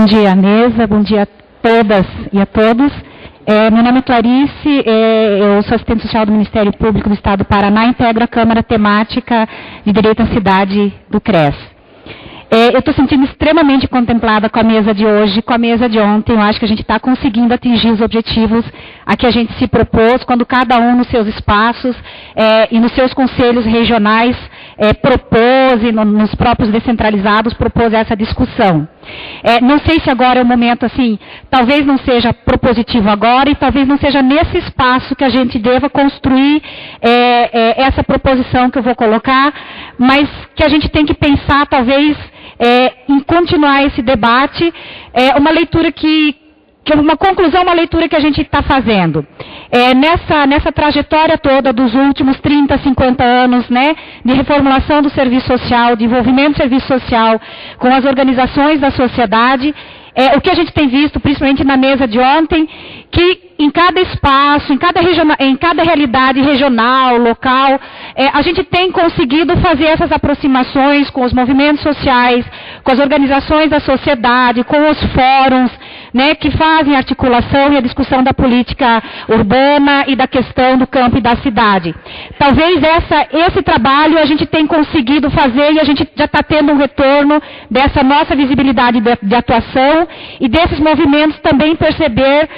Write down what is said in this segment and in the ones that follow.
Bom dia, mesa, bom dia a todas e a todos. Meu nome é Clarice, eu sou assistente social do Ministério Público do Estado do Paraná, integro a Câmara Temática de Direito à Cidade do CRES. Eu estou sentindo extremamente contemplada com a mesa de hoje, com a mesa de ontem. Eu acho que a gente está conseguindo atingir os objetivos a que a gente se propôs, quando cada um nos seus espaços e nos seus conselhos regionais propôs, e nos próprios descentralizados propôs essa discussão. Não sei se agora é o momento, assim, talvez não seja propositivo agora e talvez não seja nesse espaço que a gente deva construir essa proposição que eu vou colocar, mas que a gente tem que pensar, talvez, em continuar esse debate, uma leitura uma conclusão, uma leitura que a gente está fazendo. Nessa trajetória toda dos últimos 30, 50 anos, né, de reformulação do serviço social, de envolvimento do serviço social com as organizações da sociedade, o que a gente tem visto, principalmente na mesa de ontem, que em cada espaço, em cada realidade regional, local, a gente tem conseguido fazer essas aproximações com os movimentos sociais, com as organizações da sociedade, com os fóruns, né, que fazem a articulação e a discussão da política urbana e da questão do campo e da cidade. Talvez esse trabalho a gente tenha conseguido fazer e a gente já está tendo um retorno dessa nossa visibilidade de atuação e desses movimentos também perceber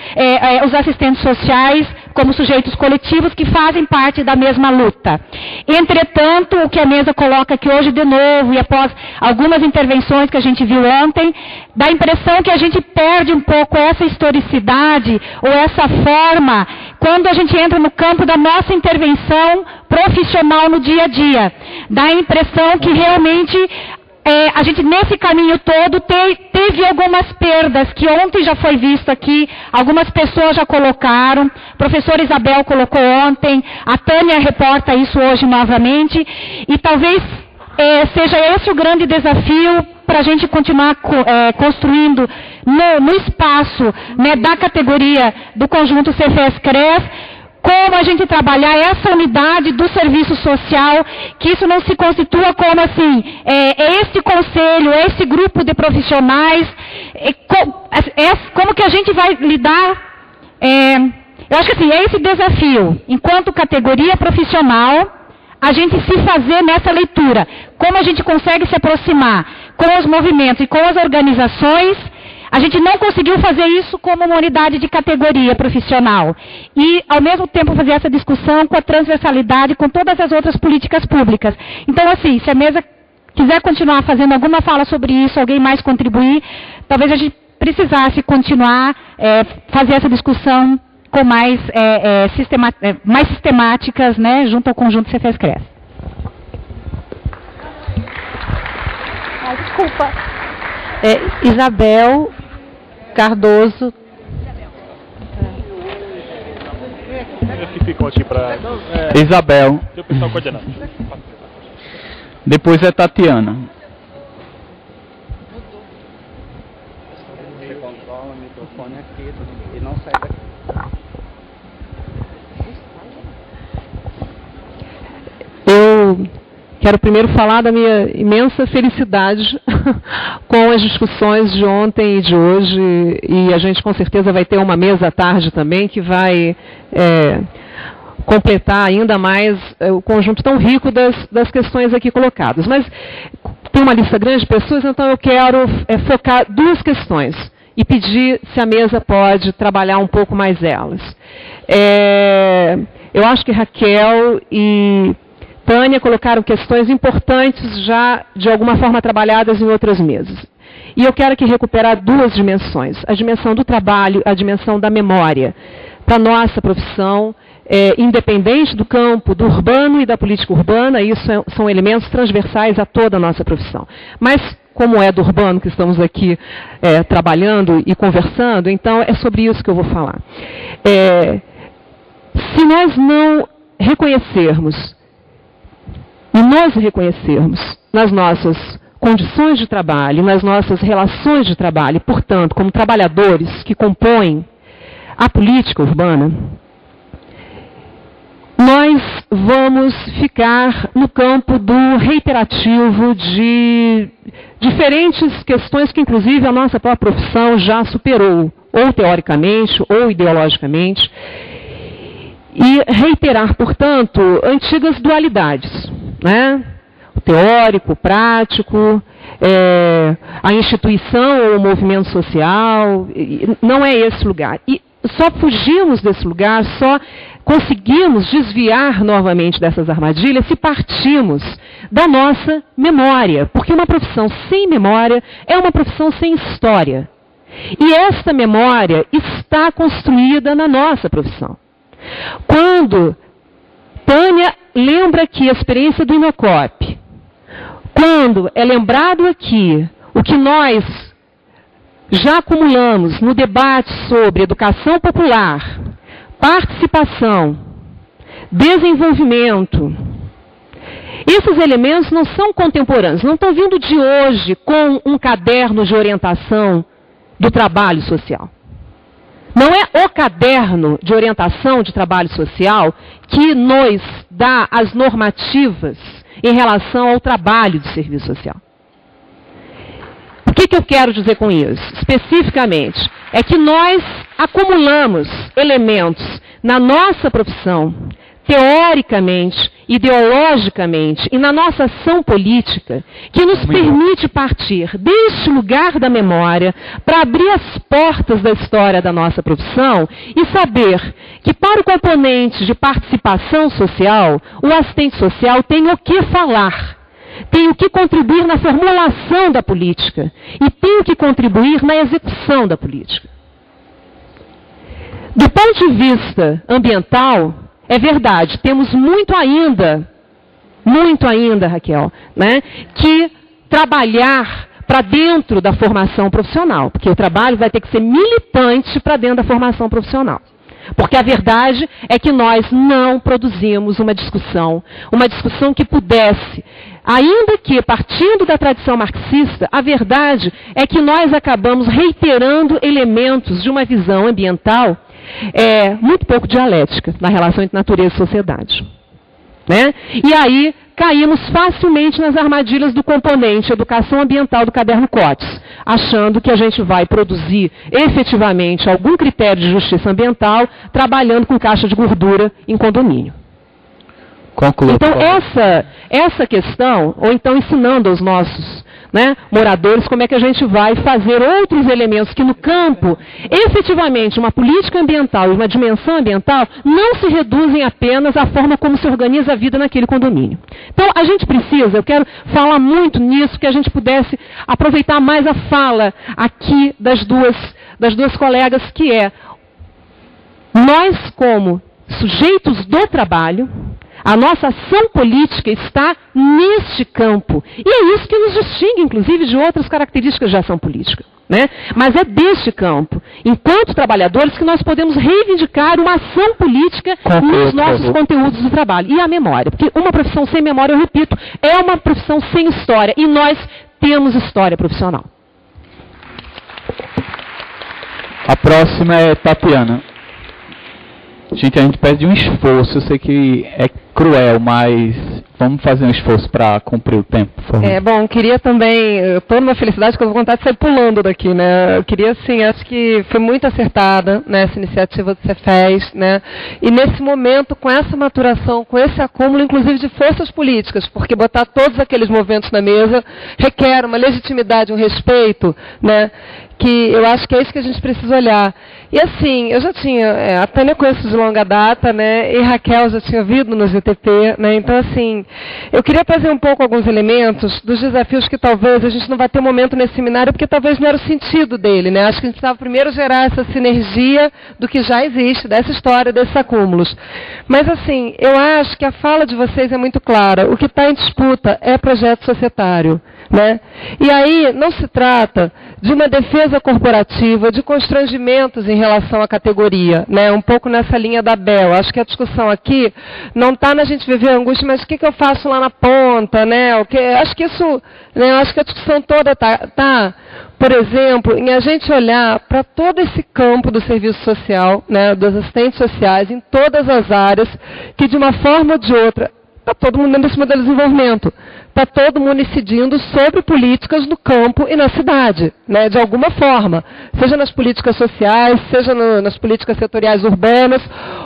os assistentes sociais como sujeitos coletivos que fazem parte da mesma luta. Entretanto, o que a mesa coloca aqui hoje de novo, e após algumas intervenções que a gente viu ontem, dá a impressão que a gente perde um pouco essa historicidade ou essa forma quando a gente entra no campo da nossa intervenção profissional no dia a dia. Dá a impressão que realmente a gente, nesse caminho todo, teve algumas perdas, que ontem já foi visto aqui, algumas pessoas já colocaram, a professora Isabel colocou ontem, a Tânia reporta isso hoje novamente, e talvez seja esse o grande desafio para a gente continuar construindo no espaço, né, da categoria do conjunto CFES-CRES, como a gente trabalhar essa unidade do serviço social, que isso não se constitua como assim, esse conselho, esse grupo de profissionais, como que a gente vai lidar, eu acho que assim, é esse desafio, enquanto categoria profissional, a gente se fazer nessa leitura, como a gente consegue se aproximar com os movimentos e com as organizações. A gente não conseguiu fazer isso como uma unidade de categoria profissional. E, ao mesmo tempo, fazer essa discussão com a transversalidade, com todas as outras políticas públicas. Então, assim, se a mesa quiser continuar fazendo alguma fala sobre isso, alguém mais contribuir, talvez a gente precisasse continuar, fazer essa discussão com mais sistemáticas, né, junto ao conjunto CFES-CRES. Desculpa. Isabel Cardoso. Que ficou aqui para Isabel. o pessoal coordenado. Depois é Tatiana. Você controla o microfone aqui e não sai daqui. Eu quero primeiro falar da minha imensa felicidade com as discussões de ontem e de hoje, e a gente com certeza vai ter uma mesa à tarde também que vai completar ainda mais o conjunto tão rico das questões aqui colocadas. Mas tem uma lista grande de pessoas, então eu quero focar duas questões e pedir se a mesa pode trabalhar um pouco mais elas. Eu acho que Raquel e Tânia colocaram questões importantes já, de alguma forma, trabalhadas em outras mesas. E eu quero aqui recuperar duas dimensões. A dimensão do trabalho, a dimensão da memória. Para a nossa profissão, independente do campo do urbano e da política urbana, isso são elementos transversais a toda a nossa profissão. Mas, como é do urbano que estamos aqui trabalhando e conversando, então é sobre isso que eu vou falar. Se nós não reconhecermos e nos reconhecermos nas nossas condições de trabalho, nas nossas relações de trabalho, portanto, como trabalhadores que compõem a política urbana, nós vamos ficar no campo do reiterativo de diferentes questões que, inclusive, a nossa própria profissão já superou, ou teoricamente, ou ideologicamente, e reiterar, portanto, antigas dualidades, né? O teórico, o prático, a instituição ou o movimento social, não é esse lugar. E só fugimos desse lugar, só conseguimos desviar novamente dessas armadilhas se partimos da nossa memória, porque uma profissão sem memória é uma profissão sem história. E esta memória está construída na nossa profissão. Quando Tânia lembra aqui a experiência do Inocop, quando é lembrado aqui o que nós já acumulamos no debate sobre educação popular, participação, desenvolvimento, esses elementos não são contemporâneos, não estão vindo de hoje com um caderno de orientação do trabalho social. Não é o caderno de orientação de trabalho social que nos dá as normativas em relação ao trabalho de serviço social. O que eu quero dizer com isso? Especificamente, é que nós acumulamos elementos na nossa profissão, teoricamente, ideologicamente e na nossa ação política, que nos permite partir deste lugar da memória para abrir as portas da história da nossa profissão e saber que para o componente de participação social, o assistente social tem o que falar, tem o que contribuir na formulação da política e tem o que contribuir na execução da política. Do ponto de vista ambiental, é verdade, temos muito ainda, Raquel, né, que trabalhar para dentro da formação profissional, porque o trabalho vai ter que ser militante para dentro da formação profissional. Porque a verdade é que nós não produzimos uma discussão que pudesse, ainda que partindo da tradição marxista, a verdade é que nós acabamos reiterando elementos de uma visão ambiental muito pouco dialética na relação entre natureza e sociedade. Né? E aí caímos facilmente nas armadilhas do componente educação ambiental do caderno Cotes, achando que a gente vai produzir efetivamente algum critério de justiça ambiental trabalhando com caixa de gordura em condomínio. Conclua, então essa questão, ou então ensinando aos nossos moradores como é que a gente vai fazer outros elementos que no campo, efetivamente, uma política ambiental e uma dimensão ambiental não se reduzem apenas à forma como se organiza a vida naquele condomínio. Então, a gente precisa, eu quero falar muito nisso, que a gente pudesse aproveitar mais a fala aqui das duas colegas, que é nós como sujeitos do trabalho, a nossa ação política está neste campo. E é isso que nos distingue, inclusive, de outras características de ação política. Né? Mas é deste campo, enquanto trabalhadores, que nós podemos reivindicar uma ação política nos nossos conteúdos do trabalho. E a memória, porque uma profissão sem memória, eu repito, é uma profissão sem história. E nós temos história profissional. A próxima é Tatiana. Gente, a gente pede um esforço, eu sei que é cruel, mas vamos fazer um esforço para cumprir o tempo, por favor. Bom, queria também, eu estou numa felicidade que eu vou contar de sair pulando daqui, né? Eu queria, assim, acho que foi muito acertada, né, essa iniciativa que você fez, né? E nesse momento, com essa maturação, com esse acúmulo, inclusive de forças políticas, porque botar todos aqueles movimentos na mesa requer uma legitimidade, um respeito, né? Que eu acho que é isso que a gente precisa olhar. E assim, eu já tinha, a Tânia conheço de longa data, né, e Raquel já tinha ouvido no GTP, né, então assim, eu queria trazer um pouco alguns elementos dos desafios que talvez a gente não vai ter momento nesse seminário, porque talvez não era o sentido dele, né, acho que a gente precisava primeiro gerar essa sinergia do que já existe, dessa história, desses acúmulos. Mas assim, eu acho que a fala de vocês é muito clara, o que está em disputa é projeto societário. Né? E aí não se trata de uma defesa defesa corporativa, de constrangimentos em relação à categoria, né? Um pouco nessa linha da Bel. Acho que a discussão aqui não está na gente viver a angústia, mas o que eu faço lá na ponta, né? Acho que isso, né? Acho que a discussão toda tá, por exemplo, em a gente olhar para todo esse campo do serviço social, né? Dos assistentes sociais, em todas as áreas, que de uma forma ou de outra, está todo mundo dentro desse modelo de desenvolvimento. Está todo mundo incidindo sobre políticas no campo e na cidade, né, de alguma forma. Seja nas políticas sociais, seja nas políticas setoriais urbanas.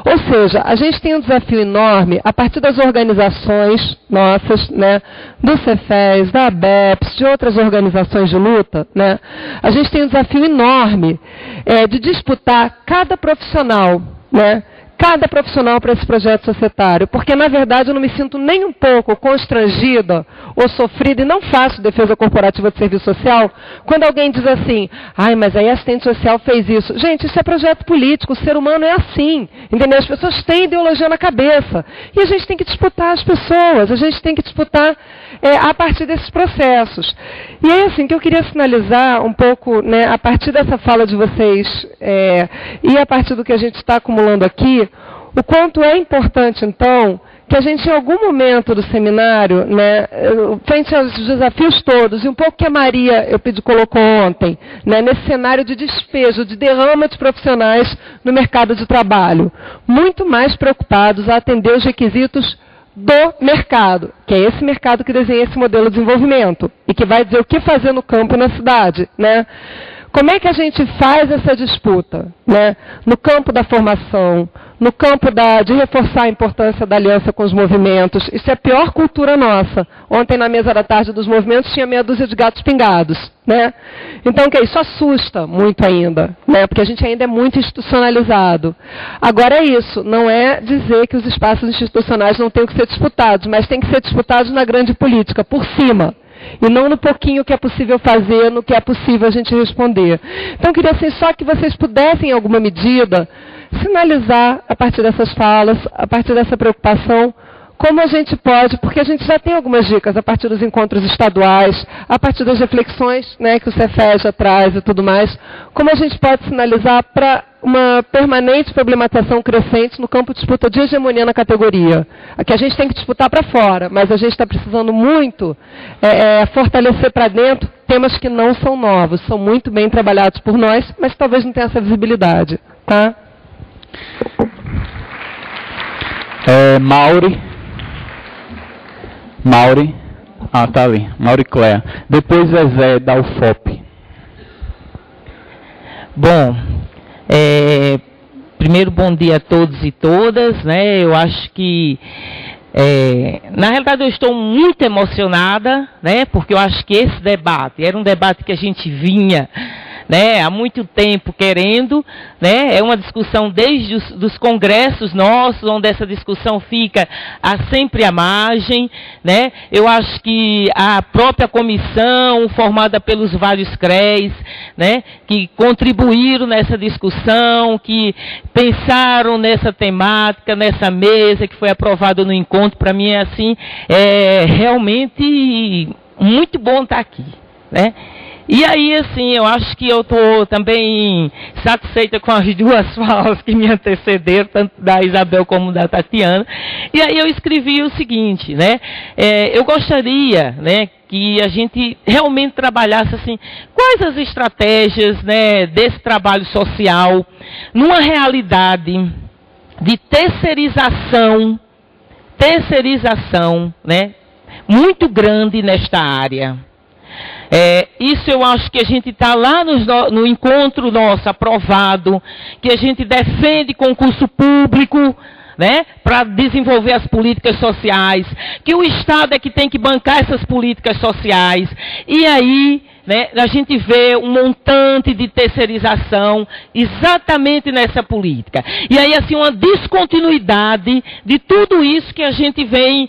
Ou seja, a gente tem um desafio enorme, a partir das organizações nossas, né, do Cefes, da ABEPS, de outras organizações de luta, né, a gente tem um desafio enorme de disputar cada profissional, né, cada profissional para esse projeto societário, porque, na verdade, eu não me sinto nem um pouco constrangida ou sofrida, e não faço defesa corporativa de serviço social, quando alguém diz assim, ai, mas aí a assistente social fez isso. Gente, isso é projeto político, o ser humano é assim, entendeu? As pessoas têm ideologia na cabeça, e a gente tem que disputar as pessoas, a gente tem que disputar a partir desses processos. E é assim que eu queria sinalizar um pouco, né, a partir dessa fala de vocês, e a partir do que a gente está acumulando aqui, o quanto é importante, então, que a gente, em algum momento do seminário, né, frente aos desafios todos, e um pouco que a Maria, colocou ontem, né, nesse cenário de despejo, de derrama de profissionais no mercado de trabalho, muito mais preocupados a atender os requisitos do mercado, que é esse mercado que desenha esse modelo de desenvolvimento, e que vai dizer o que fazer no campo e na cidade, né? Como é que a gente faz essa disputa, né? No campo da formação, no campo de reforçar a importância da aliança com os movimentos. Isso é a pior cultura nossa. Ontem, na mesa da tarde dos movimentos, tinha meia dúzia de gatos pingados, né? Então, isso assusta muito ainda, né? Porque a gente ainda é muito institucionalizado. Agora é isso, não é dizer que os espaços institucionais não têm que ser disputados, mas têm que ser disputados na grande política, por cima. E não no pouquinho que é possível fazer, no que é possível a gente responder. Então, eu queria assim, só que vocês pudessem, em alguma medida, sinalizar, a partir dessas falas, a partir dessa preocupação, como a gente pode, porque a gente já tem algumas dicas a partir dos encontros estaduais, a partir das reflexões, né, que o Cefes já traz e tudo mais, como a gente pode sinalizar para uma permanente problematização crescente no campo de disputa de hegemonia na categoria. Aqui a gente tem que disputar para fora, mas a gente está precisando muito fortalecer para dentro temas que não são novos, são muito bem trabalhados por nós, mas talvez não tenha essa visibilidade. Tá? Mauri. Ah, tá ali. Mauri Cléa. Depois Zezé da UFOP. Bom, primeiro bom dia a todos e todas, né? Eu acho que, na realidade, eu estou muito emocionada, né? Porque eu acho que esse debate era um debate que a gente vinha, né, há muito tempo querendo, né, é uma discussão desde os congressos nossos, onde essa discussão fica sempre à margem, né. Eu acho que a própria comissão, formada pelos vários CREs, né, que contribuíram nessa discussão, que pensaram nessa temática, nessa mesa, que foi aprovada no encontro, para mim é assim, realmente muito bom estar aqui, né. E aí, assim, eu acho que eu estou também satisfeita com as duas falas que me antecederam, tanto da Isabel como da Tatiana. E aí eu escrevi o seguinte, né? Eu gostaria, né, que a gente realmente trabalhasse, assim, quais as estratégias, né, desse trabalho social numa realidade de terceirização, né, muito grande nesta área. Isso eu acho que a gente está lá no encontro nosso aprovado, que a gente defende concurso público, né, para desenvolver as políticas sociais, que o Estado é que tem que bancar essas políticas sociais, e aí, né, a gente vê um montante de terceirização exatamente nessa política. E aí, assim, uma descontinuidade de tudo isso que a gente vem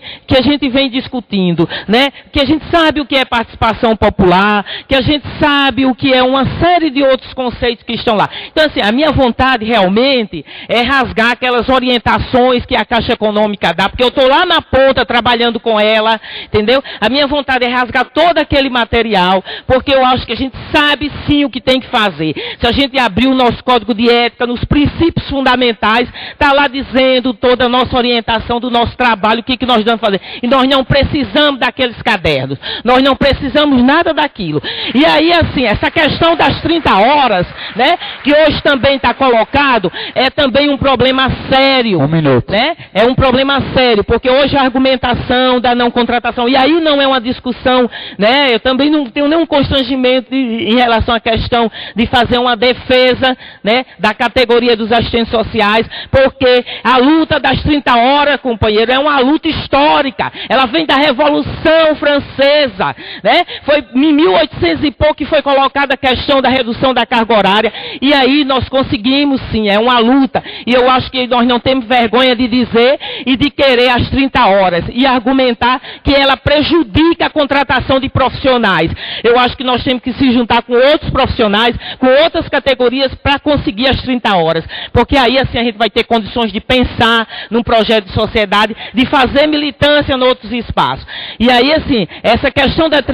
discutindo, né? Que a gente sabe o que é participação popular, que a gente sabe o que é uma série de outros conceitos que estão lá. Então, assim, a minha vontade realmente é rasgar aquelas orientações que a Caixa Econômica dá, porque eu estou lá na ponta trabalhando com ela, entendeu? A minha vontade é rasgar todo aquele material, porque porque eu acho que a gente sabe sim o que tem que fazer. Se a gente abrir o nosso código de ética, nos princípios fundamentais, está lá dizendo toda a nossa orientação do nosso trabalho, o que nós devemos fazer. E nós não precisamos daqueles cadernos, nós não precisamos nada daquilo. E aí, assim, essa questão das 30 horas, né, que hoje também está colocado, é também um problema sério. Um minuto. Né? É um problema sério, porque hoje a argumentação da não contratação, e aí não é uma discussão, né, eu também não tenho nenhum constrangimento em relação à questão de fazer uma defesa, né, da categoria dos assistentes sociais, porque a luta das 30 horas, companheiro, é uma luta histórica, ela vem da Revolução Francesa, né? Foi em 1800 e pouco que foi colocada a questão da redução da carga horária, e aí nós conseguimos sim, é uma luta, e eu acho que nós não temos vergonha de dizer e de querer as 30 horas, e argumentar que ela prejudica a contratação de profissionais. Eu acho que nós temos que se juntar com outros profissionais, com outras categorias, para conseguir as 30 horas, porque aí assim a gente vai ter condições de pensar num projeto de sociedade, de fazer militância em outros espaços. E aí assim, essa questão das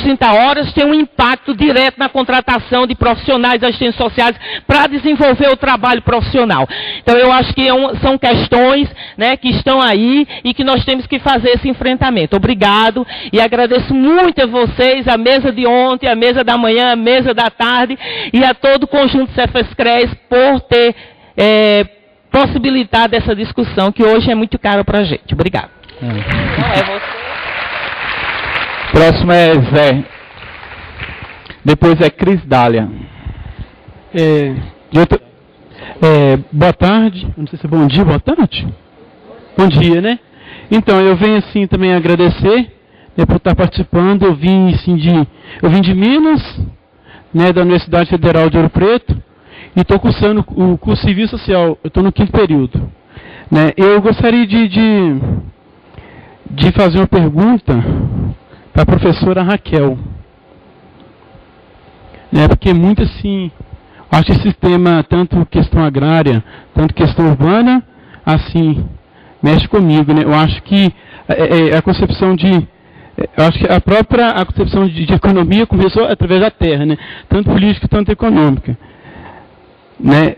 30 horas tem um impacto direto na contratação de profissionais assistentes sociais para desenvolver o trabalho profissional. Então eu acho que são questões, né, que estão aí e que nós temos que fazer esse enfrentamento. Obrigado e agradeço muito a vocês, a mesa de ontem, a mesa da manhã, a mesa da tarde e a todo o conjunto Cefascres por ter possibilitado essa discussão que hoje é muito cara para a gente. Obrigado. Não, é você. Próximo é Zé. Depois é Cris Dália. Boa tarde. Não sei se é bom dia, boa tarde. Bom dia, né? Então, eu venho assim também agradecer, né, por estar participando. Eu vim de Minas, né, da Universidade Federal de Ouro Preto, e estou cursando o curso Civil Social. Eu estou no 5º período. Né? Eu gostaria de fazer uma pergunta para a professora Raquel. Né, porque muito assim, acho que esse tema, tanto questão agrária, tanto questão urbana, assim, mexe comigo, né? Eu acho que a concepção a própria concepção de economia começou através da terra, né? Tanto política quanto econômica, né?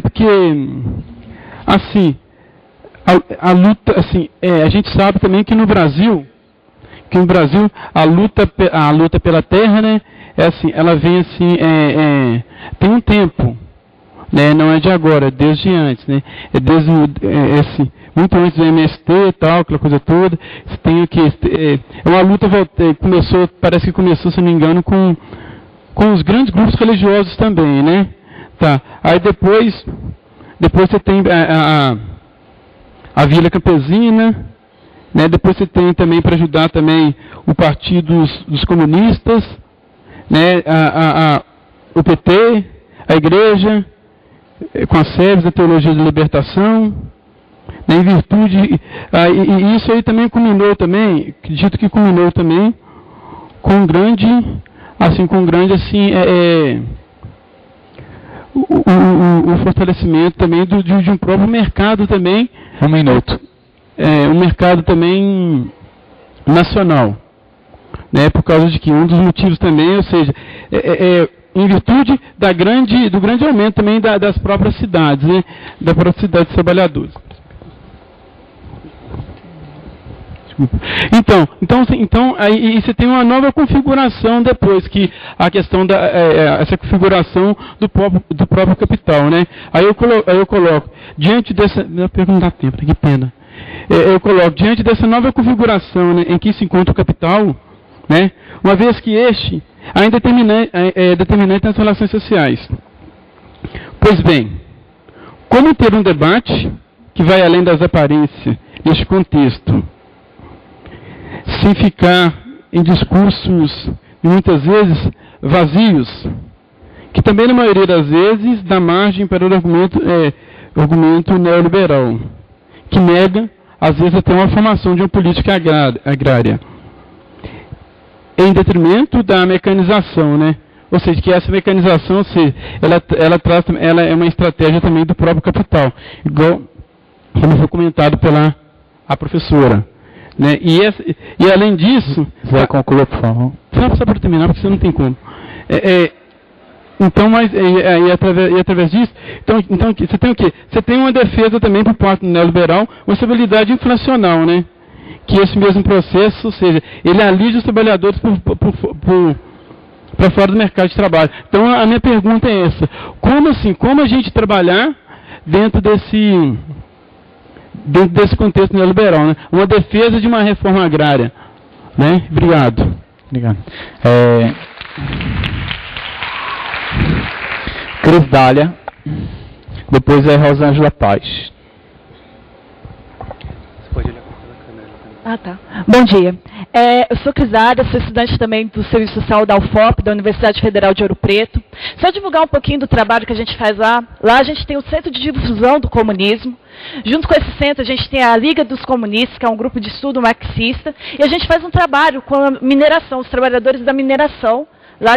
Porque assim, a luta, assim, a gente sabe também que no Brasil a luta pela terra, né? Assim, ela vem assim, tem um tempo, né? Não é de agora, é desde antes, né? É desde assim, muito antes do MST e tal, aquela coisa toda. Tem aqui, é uma luta parece que começou, se não me engano, com os grandes grupos religiosos também, né? Tá. Aí depois você tem a Vila Campesina, né? Depois você tem também, para ajudar também, o Partido dos Comunistas, né? O PT, a Igreja, com a SEBS, a Teologia de Libertação, né? Em virtude, e isso aí também culminou também, acredito que culminou também com um grande o fortalecimento também de um próprio mercado também. Um minuto. Um mercado também nacional, né? Por causa de que um dos motivos também, ou seja, em virtude do grande aumento também das próprias cidades, né? Da própria cidade dos trabalhadores. Então aí você tem uma nova configuração depois, que a questão essa configuração do próprio capital, né? Aí eu coloco diante dessa, não pergunta tempo, que pena. Eu coloco diante dessa nova configuração, né, em que se encontra o capital, né? Uma vez que este ainda é determinante nas relações sociais. Pois bem, como ter um debate que vai além das aparências neste contexto, sem ficar em discursos muitas vezes vazios, que também na maioria das vezes dá margem para o argumento neoliberal, que nega às vezes até uma formação de uma política agrária, em detrimento da mecanização, né? Ou seja, que essa mecanização, ela é uma estratégia também do próprio capital, igual como foi comentado pela professora. Né? E além disso... Vai concluir, por favor. Só para terminar, porque você não tem como. Então, através disso, então você tem o quê? Você tem uma defesa também por parte do neoliberal, uma estabilidade inflacional, né? Que esse mesmo processo, ou seja, ele alija os trabalhadores para fora do mercado de trabalho. Então, a minha pergunta é essa: como a gente trabalhar dentro desse contexto neoliberal, né? Uma defesa de uma reforma agrária, né? Obrigado. Cris Dália, depois é Rosângela Paz. Tá. Bom dia. Eu sou Cris Dália, sou estudante também do Serviço Social da UFOP, da Universidade Federal de Ouro Preto. Só divulgar um pouquinho do trabalho que a gente faz lá. Lá a gente tem o Centro de Difusão do Comunismo. Junto com esse centro, a gente tem a Liga dos Comunistas, que é um grupo de estudo marxista. E a gente faz um trabalho com a mineração, os trabalhadores da mineração, lá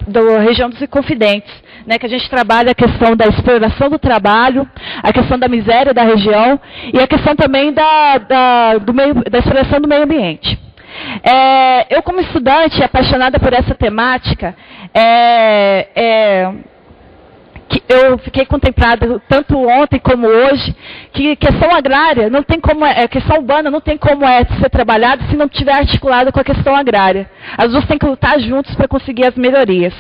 da região dos Inconfidentes, né, que a gente trabalha a questão da exploração do trabalho, a questão da miséria da região e a questão também da exploração do meio ambiente. Eu, como estudante apaixonada por essa temática, que eu fiquei contemplada tanto ontem como hoje, que questão agrária não tem como, questão urbana não tem como ser trabalhada se não estiver articulada com a questão agrária. As duas têm que lutar juntos para conseguir as melhorias.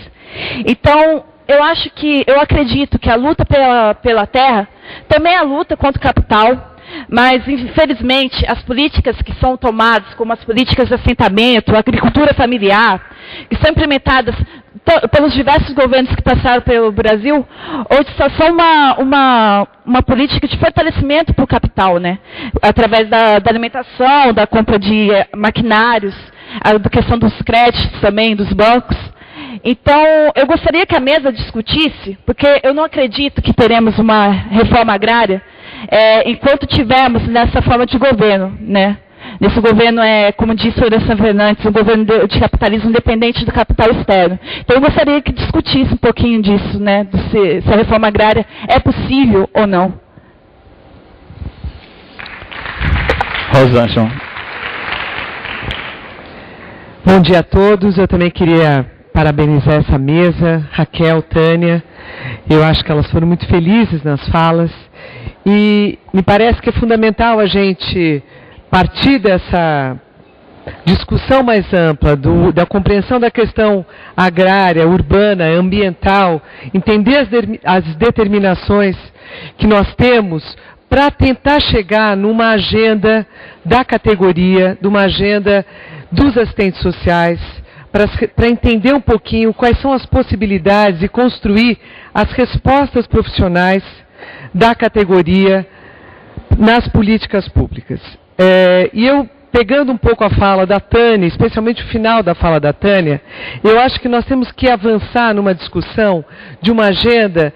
Então, eu acredito que a luta pela terra também é a luta contra o capital, mas, infelizmente, as políticas que são tomadas, como as políticas de assentamento, a agricultura familiar, que são implementadas pelos diversos governos que passaram pelo Brasil, hoje só são uma política de fortalecimento para o capital, né? Através da alimentação, da compra de maquinários, da questão dos créditos também, dos bancos. Então, eu gostaria que a mesa discutisse, porque eu não acredito que teremos uma reforma agrária enquanto tivermos nessa forma de governo, né? Nesse governo, como disse o Horácio Fernandes, um governo de capitalismo independente do capital externo. Então, eu gostaria que discutisse um pouquinho disso, né? Se a reforma agrária é possível ou não. Rosângela. Bom dia a todos. Eu também queria parabenizar essa mesa, Raquel, Tânia. Eu acho que elas foram muito felizes nas falas. E me parece que é fundamental a gente partir dessa discussão mais ampla, da compreensão da questão agrária, urbana, ambiental, entender as determinações que nós temos para tentar chegar numa agenda da categoria, numa agenda dos assistentes sociais, para entender um pouquinho quais são as possibilidades e construir as respostas profissionais da categoria nas políticas públicas. E eu, pegando um pouco a fala da Tânia, especialmente o final da fala da Tânia, eu acho que nós temos que avançar numa discussão de uma agenda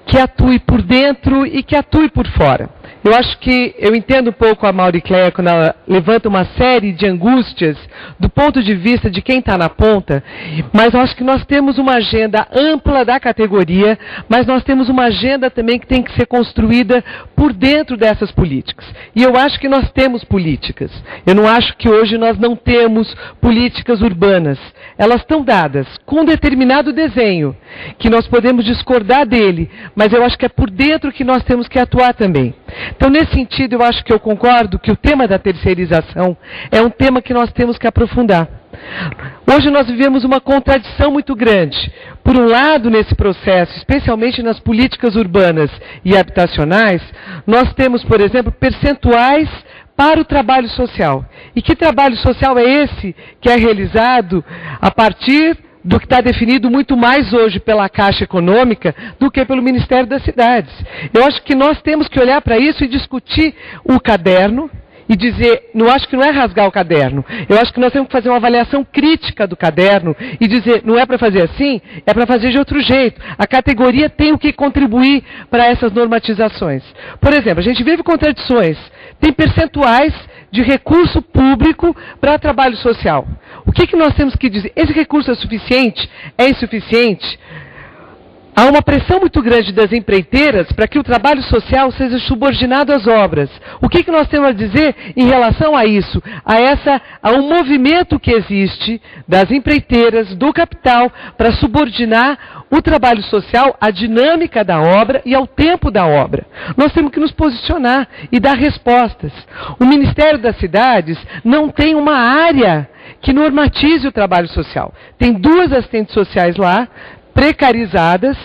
que atue por dentro e que atue por fora. Eu acho que, eu entendo um pouco a Mauri Cléia quando ela levanta uma série de angústias do ponto de vista de quem está na ponta, mas eu acho que nós temos uma agenda ampla da categoria, mas nós temos uma agenda também que tem que ser construída por dentro dessas políticas. E eu acho que nós temos políticas. Eu não acho que hoje nós não temos políticas urbanas. Elas estão dadas com um determinado desenho, que nós podemos discordar dele, mas eu acho que é por dentro que nós temos que atuar também. Então, nesse sentido, eu acho que eu concordo que o tema da terceirização é um tema que nós temos que aprofundar. Hoje nós vivemos uma contradição muito grande. Por um lado, nesse processo, especialmente nas políticas urbanas e habitacionais, nós temos, por exemplo, percentuais para o trabalho social. E que trabalho social é esse que é realizado a partir do que está definido muito mais hoje pela Caixa Econômica do que pelo Ministério das Cidades? Eu acho que nós temos que olhar para isso e discutir o caderno e dizer, acho que não é rasgar o caderno, eu acho que nós temos que fazer uma avaliação crítica do caderno e dizer, não é para fazer assim, é para fazer de outro jeito. A categoria tem o que contribuir para essas normatizações. Por exemplo, a gente vive contradições. Tem percentuais de recurso público para trabalho social. O que nós temos que dizer? Esse recurso é suficiente? É insuficiente? há uma pressão muito grande das empreiteiras para que o trabalho social seja subordinado às obras. O que nós temos a dizer em relação a isso? A um movimento que existe das empreiteiras, do capital, para subordinar o trabalho social à dinâmica da obra e ao tempo da obra. Nós temos que nos posicionar e dar respostas. O Ministério das Cidades não tem uma área que normatize o trabalho social. Tem 2 assistentes sociais lá, precarizadas,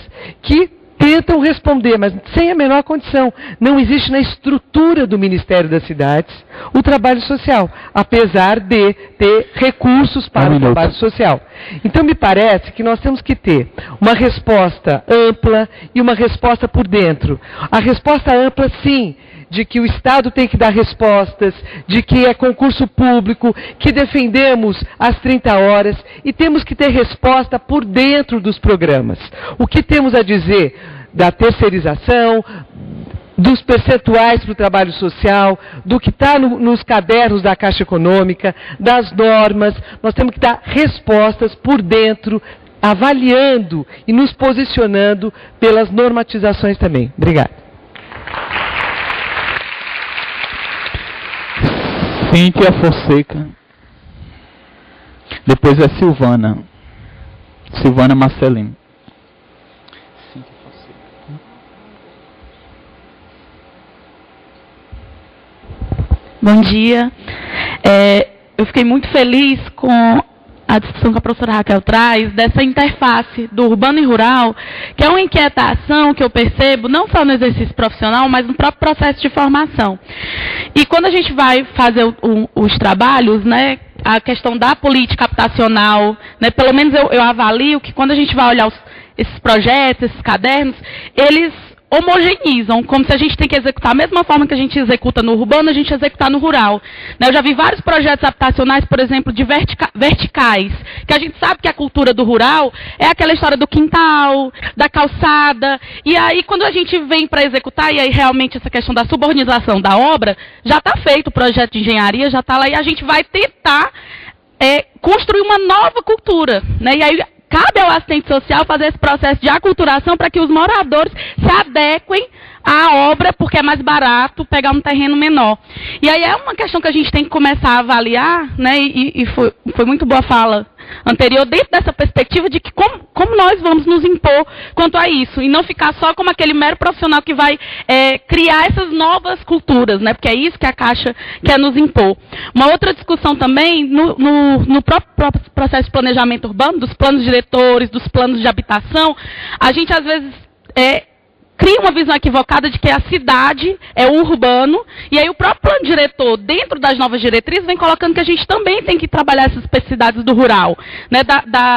que tentam responder, mas sem a menor condição. Não existe na estrutura do Ministério das Cidades o trabalho social, apesar de ter recursos para o trabalho social. Então, me parece que nós temos que ter uma resposta ampla e uma resposta por dentro. A resposta ampla, sim, de que o Estado tem que dar respostas, de que é concurso público, que defendemos as 30 horas e temos que ter resposta por dentro dos programas. O que temos a dizer da terceirização, dos percentuais para o trabalho social, do que está nos cadernos da Caixa Econômica, das normas, nós temos que dar respostas por dentro, avaliando e nos posicionando pelas normatizações também. Obrigada. Cíntia Fonseca. Depois é Silvana. Silvana Marcelino. Cíntia Fonseca. Bom dia. Eu fiquei muito feliz com a discussão que a professora Raquel traz, dessa interface do urbano e rural, que é uma inquietação que eu percebo, não só no exercício profissional, mas no próprio processo de formação. E quando a gente vai fazer os trabalhos, né, a questão da política habitacional, né, pelo menos eu avalio que quando a gente vai olhar esses projetos, esses cadernos, eles homogeneizam, como se a gente tem que executar a mesma forma que a gente executa no urbano, a gente executar no rural. Né, eu já vi vários projetos habitacionais, por exemplo, de verticais, que a gente sabe que a cultura do rural é aquela história do quintal, da calçada, e aí quando a gente vem para executar, e aí realmente essa questão da subordinação da obra, já está feito o projeto de engenharia, já está lá, e a gente vai tentar construir uma nova cultura. Né, e aí cabe ao assistente social fazer esse processo de aculturação para que os moradores se adequem à obra, porque é mais barato pegar um terreno menor. E aí é uma questão que a gente tem que começar a avaliar, né, e foi muito boa a fala anterior, dentro dessa perspectiva de que como nós vamos nos impor quanto a isso, e não ficar só como aquele mero profissional que vai criar essas novas culturas, né, porque é isso que a Caixa quer nos impor. Uma outra discussão também, no próprio processo de planejamento urbano, dos planos diretores, dos planos de habitação, a gente às vezes cria uma visão equivocada de que a cidade é o urbano, e aí o próprio plano diretor, dentro das novas diretrizes, vem colocando que a gente também tem que trabalhar essas especificidades do rural, né,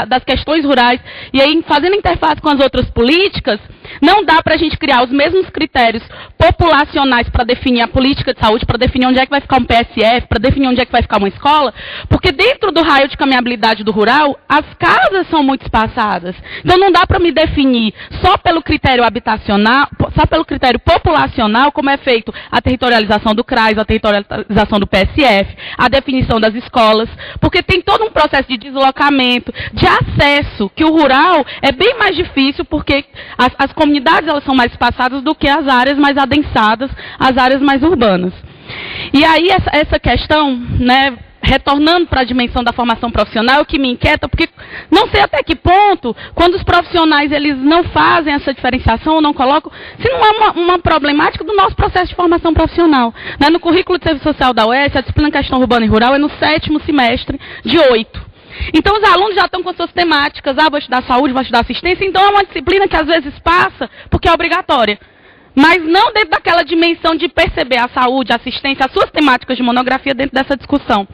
das questões rurais, e aí fazendo interface com as outras políticas, não dá para a gente criar os mesmos critérios populacionais para definir a política de saúde, para definir onde é que vai ficar um PSF, para definir onde é que vai ficar uma escola, porque dentro do raio de caminhabilidade do rural, as casas são muito espaçadas. Então não dá para me definir só pelo critério habitacional, só pelo critério populacional, como é feito a territorialização do CRAS, a territorialização do PSF, a definição das escolas, porque tem todo um processo de deslocamento, de acesso, que o rural é bem mais difícil, porque as comunidades elas são mais espaçadas do que as áreas mais adensadas, as áreas mais urbanas. E aí essa questão, né, retornando para a dimensão da formação profissional, o que me inquieta, porque não sei até que ponto, quando os profissionais eles não fazem essa diferenciação ou não colocam, se não é uma problemática do nosso processo de formação profissional. Né? No currículo de serviço social da UES, a disciplina Questão Urbana e Rural é no 7º semestre de 8. Então os alunos já estão com suas temáticas, vou estudar saúde, vou estudar assistência, então é uma disciplina que às vezes passa porque é obrigatória. Mas não dentro daquela dimensão de perceber a saúde, a assistência, as suas temáticas de monografia dentro dessa discussão.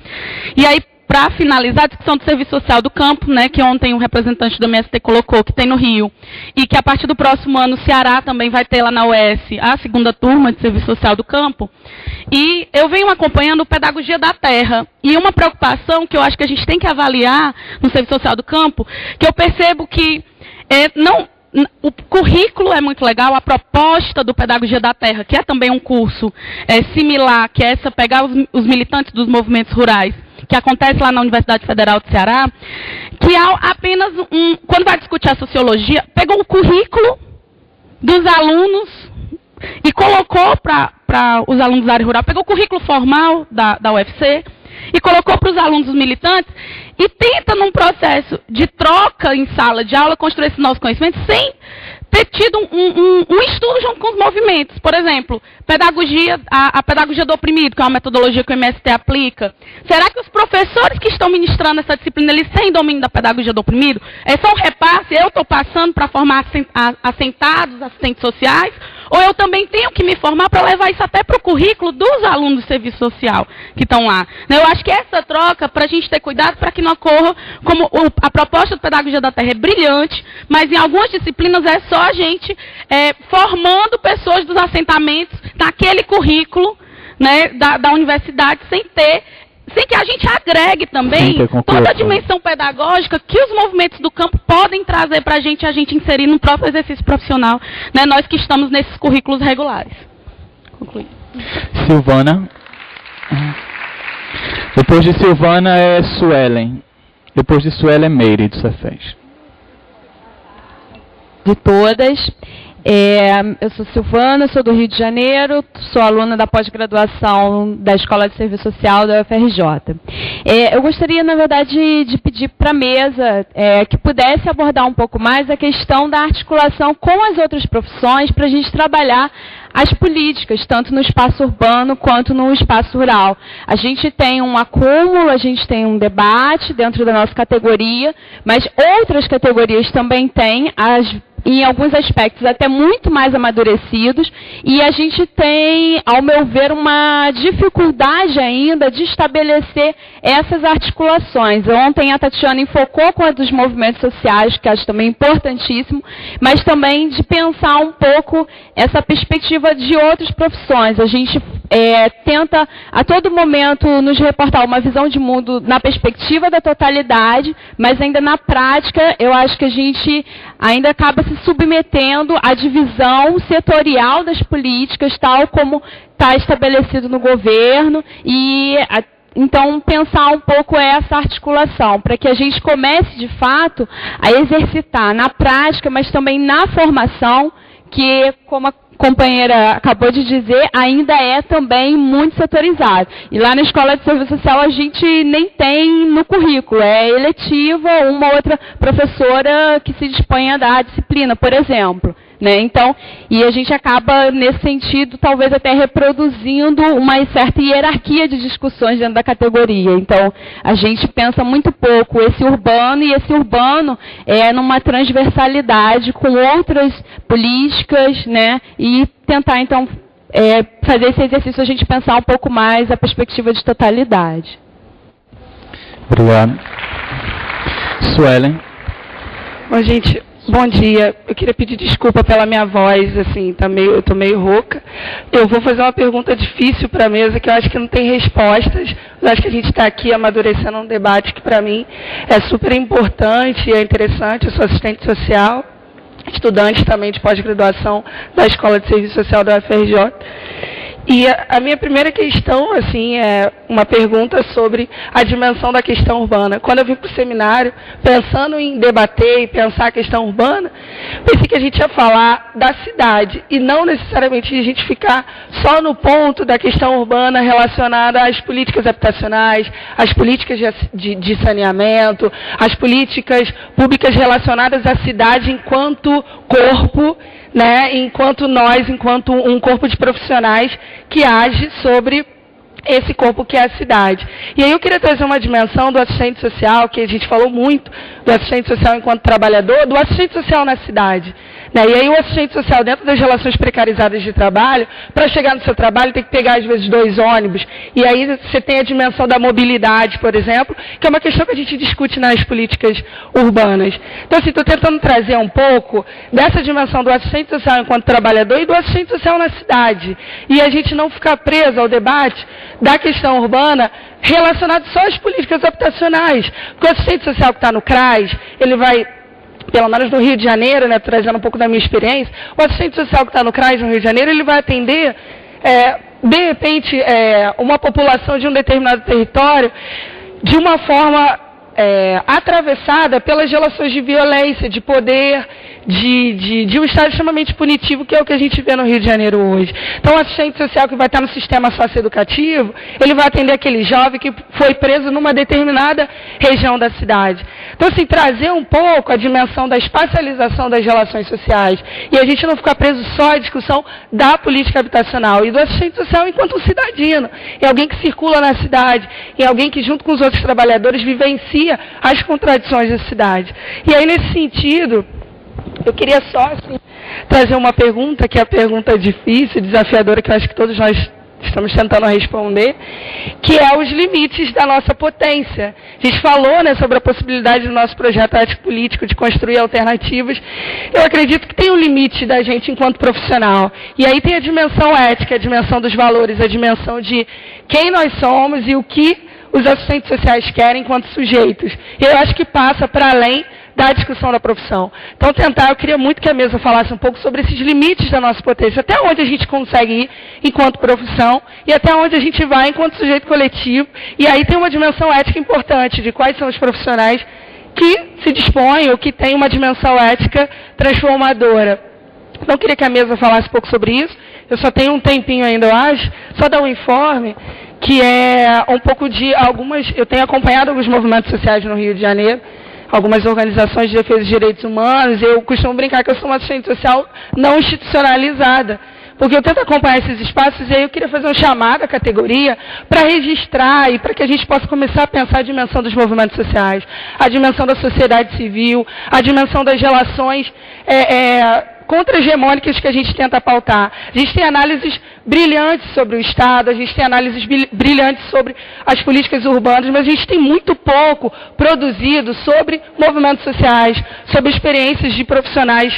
E aí, para finalizar, a discussão do serviço social do campo, né, que ontem um representante do MST colocou, que tem no Rio, e que a partir do próximo ano o Ceará também vai ter lá na UES a 2ª turma de serviço social do campo. E eu venho acompanhando o Pedagogia da Terra. E uma preocupação que eu acho que a gente tem que avaliar no serviço social do campo, que eu percebo que o currículo é muito legal, a proposta do Pedagogia da Terra, que é também um curso similar, que é pegar os militantes dos movimentos rurais, que acontece lá na Universidade Federal do Ceará, que há apenas quando vai discutir a sociologia, pegou o currículo dos alunos e colocou para os alunos da área rural, pegou o currículo formal da UFC e colocou para os alunos militantes e tenta, num processo de troca em sala de aula, construir esse nosso conhecimento sem ter tido um estudo junto com os movimentos. Por exemplo, a pedagogia do oprimido, que é uma metodologia que o MST aplica. Será que os professores que estão ministrando essa disciplina, eles têm domínio da pedagogia do oprimido? É só um repasse, eu estou passando para formar assentados, assistentes sociais, ou eu também tenho que me formar para levar isso até para o currículo dos alunos do serviço social que estão lá. Eu acho que essa troca, para a gente ter cuidado, para que não ocorra, como a proposta de pedagogia da terra é brilhante, mas em algumas disciplinas é só a gente formando pessoas dos assentamentos naquele currículo, né, da universidade, sem que a gente agregue também toda a dimensão pedagógica que os movimentos do campo podem trazer para a gente inserir no próprio exercício profissional, né, nós que estamos nesses currículos regulares. Concluí. Silvana. Depois de Silvana é Suelen. Depois de Suelen, Meire, do Cefes. De todas. Eu sou Silvana, sou do Rio de Janeiro, sou aluna da pós-graduação da Escola de Serviço Social da UFRJ. Eu gostaria, na verdade, de pedir para a mesa que pudesse abordar um pouco mais a questão da articulação com as outras profissões para a gente trabalhar as políticas, tanto no espaço urbano quanto no espaço rural. A gente tem um acúmulo, a gente tem um debate dentro da nossa categoria, mas outras categorias também têm, em alguns aspectos até muito mais amadurecidos, e a gente tem, ao meu ver, uma dificuldade ainda de estabelecer essas articulações. Ontem a Tatiana enfocou com a dos movimentos sociais, que acho também importantíssimo, mas também de pensar um pouco essa perspectiva de outras profissões. A gente tenta a todo momento nos reportar uma visão de mundo na perspectiva da totalidade, mas ainda na prática eu acho que a gente ainda acaba se submetendo à divisão setorial das políticas, tal como está estabelecido no governo, e então pensar um pouco essa articulação, para que a gente comece de fato a exercitar na prática, mas também na formação, que, como a companheira acabou de dizer, ainda é também muito setorizado. E lá na Escola de Serviço Social a gente nem tem no currículo, é eletiva uma outra professora que se dispõe a dar a disciplina, por exemplo. Então, e a gente acaba, nesse sentido, talvez até reproduzindo uma certa hierarquia de discussões dentro da categoria. Então, a gente pensa muito pouco esse urbano, e esse urbano é numa transversalidade com outras políticas, e tentar, então, fazer esse exercício, a gente pensar um pouco mais a perspectiva de totalidade. Obrigado. Suelen. Bom, gente, bom dia. Eu queria pedir desculpa pela minha voz, assim, eu estou meio rouca. Eu vou fazer uma pergunta difícil para a mesa, que eu acho que não tem respostas. Eu acho que a gente está aqui amadurecendo um debate que, para mim, é super importante e é interessante. Eu sou assistente social, estudante também de pós-graduação da Escola de Serviço Social da UFRJ. E a minha primeira questão, assim, é uma pergunta sobre a dimensão da questão urbana. Quando eu vim para o seminário, pensando em debater e pensar a questão urbana, pensei que a gente ia falar da cidade e não necessariamente a gente ficar só no ponto da questão urbana relacionada às políticas habitacionais, às políticas de saneamento, às políticas públicas relacionadas à cidade enquanto corpo, enquanto um corpo de profissionais que age sobre esse corpo que é a cidade. E aí eu queria trazer uma dimensão do assistente social, que a gente falou muito do assistente social enquanto trabalhador, do assistente social na cidade. E aí o assistente social, dentro das relações precarizadas de trabalho, para chegar no seu trabalho tem que pegar às vezes 2 ônibus, e aí você tem a dimensão da mobilidade, por exemplo, que é uma questão que a gente discute nas políticas urbanas. Então, assim, estou tentando trazer um pouco dessa dimensão do assistente social enquanto trabalhador e do assistente social na cidade, e a gente não ficar preso ao debate da questão urbana relacionado só às políticas habitacionais, porque o assistente social que está no CRAS, ele vai, pelo menos no Rio de Janeiro, trazendo um pouco da minha experiência, o assistente social que está no CRAS no Rio de Janeiro, ele vai atender, de repente, uma população de um determinado território de uma forma atravessada pelas relações de violência, de poder, de um Estado extremamente punitivo, que é o que a gente vê no Rio de Janeiro hoje. Então, o assistente social que vai estar no sistema socioeducativo, ele vai atender aquele jovem que foi preso numa determinada região da cidade. Então, assim, trazer um pouco a dimensão da espacialização das relações sociais e a gente não ficar preso só à discussão da política habitacional e do assistente social enquanto um cidadino, é alguém que circula na cidade, é alguém que, junto com os outros trabalhadores, vivencia as contradições da cidade. E aí, nesse sentido, eu queria só assim, trazer uma pergunta, que é a pergunta difícil, desafiadora, que eu acho que todos nós estamos tentando responder, que é os limites da nossa potência. A gente falou, né, sobre a possibilidade do nosso projeto ético-político de construir alternativas. Eu acredito que tem um limite da gente enquanto profissional. E aí tem a dimensão ética, a dimensão dos valores, a dimensão de quem nós somos e o que os assistentes sociais querem enquanto sujeitos. E eu acho que passa para além da discussão da profissão. Então, eu queria muito que a mesa falasse um pouco sobre esses limites da nossa potência, até onde a gente consegue ir enquanto profissão e até onde a gente vai enquanto sujeito coletivo. E aí tem uma dimensão ética importante de quais são os profissionais que se dispõem ou que têm uma dimensão ética transformadora. Então, eu queria que a mesa falasse um pouco sobre isso. Eu só tenho um tempinho ainda, eu acho, só dar um informe, que é um pouco de algumas... Eu tenho acompanhado alguns movimentos sociais no Rio de Janeiro, algumas organizações de defesa dos direitos humanos. Eu costumo brincar que eu sou uma assistente social não institucionalizada, porque eu tento acompanhar esses espaços e aí eu queria fazer um chamado à categoria para registrar e para que a gente possa começar a pensar a dimensão dos movimentos sociais, a dimensão da sociedade civil, a dimensão das relações contra-hegemônicas que a gente tenta pautar. A gente tem análises brilhantes sobre o Estado, a gente tem análises brilhantes sobre as políticas urbanas, mas a gente tem muito pouco produzido sobre movimentos sociais, sobre experiências de profissionais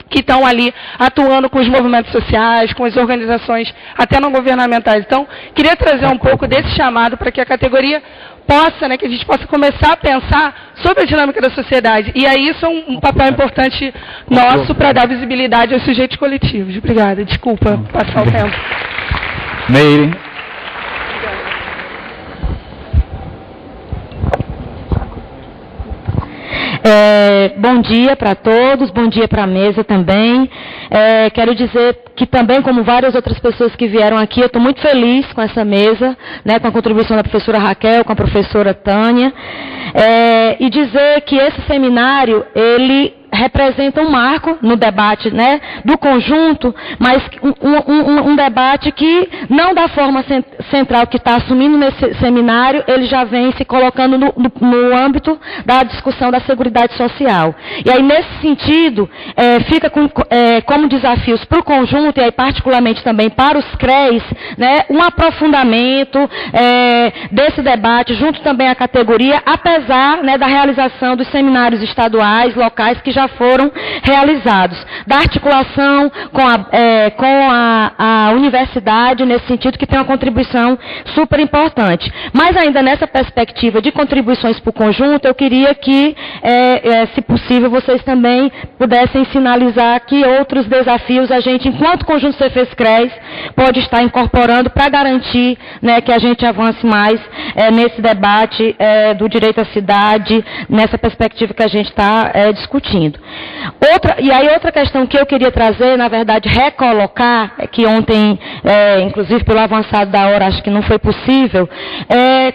que estão ali atuando com os movimentos sociais, com as organizações até não governamentais. Então, queria trazer um pouco desse chamado para que a categoria possa, né, que a gente possa começar a pensar sobre a dinâmica da sociedade. E aí isso é um papel importante nosso para dar visibilidade aos sujeitos coletivos. Obrigada. Desculpa passar o tempo. Meire. Bom dia para todos, bom dia para a mesa também. Quero dizer que também, como várias outras pessoas que vieram aqui, eu estou muito feliz com essa mesa, né, com a contribuição da professora Raquel, com a professora Tânia, e dizer que esse seminário, ele representa um marco no debate, né, do conjunto, mas um debate que, não da forma central que está assumindo nesse seminário, ele já vem se colocando no âmbito da discussão da Seguridade Social. E aí, nesse sentido, fica como desafios para o conjunto, e aí particularmente também para os CREs, né, um aprofundamento desse debate, junto também à categoria, apesar, né, da realização dos seminários estaduais, locais, que já foram realizados, da articulação com a universidade, nesse sentido, que tem uma contribuição super importante. Mas ainda nessa perspectiva de contribuições para o conjunto, eu queria que, se possível, vocês também pudessem sinalizar que outros desafios a gente, enquanto conjunto CFES-CREs, pode estar incorporando para garantir, né, que a gente avance mais nesse debate do direito à cidade, nessa perspectiva que a gente está discutindo. Outra questão que eu queria trazer, na verdade, recolocar, que ontem, inclusive pelo avançado da hora, acho que não foi possível,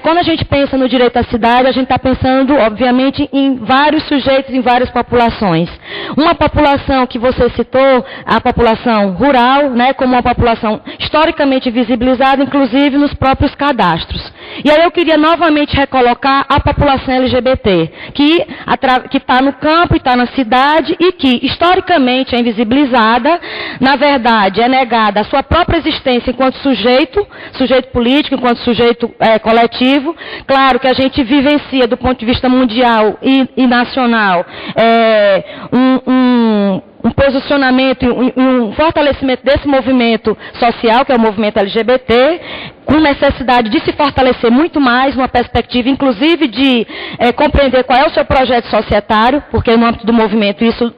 quando a gente pensa no direito à cidade, a gente está pensando, obviamente, em vários sujeitos, em várias populações. Uma população que você citou, a população rural, né, como uma população historicamente visibilizada, inclusive nos próprios cadastros. E aí eu queria novamente recolocar a população LGBT, que está no campo e está na cidade e que historicamente é invisibilizada, na verdade é negada a sua própria existência enquanto sujeito político, enquanto sujeito coletivo. Claro que a gente vivencia do ponto de vista mundial e nacional um posicionamento e um fortalecimento desse movimento social, que é o movimento LGBT, com necessidade de se fortalecer muito mais, numa perspectiva, inclusive, de compreender qual é o seu projeto societário, porque no âmbito do movimento isso,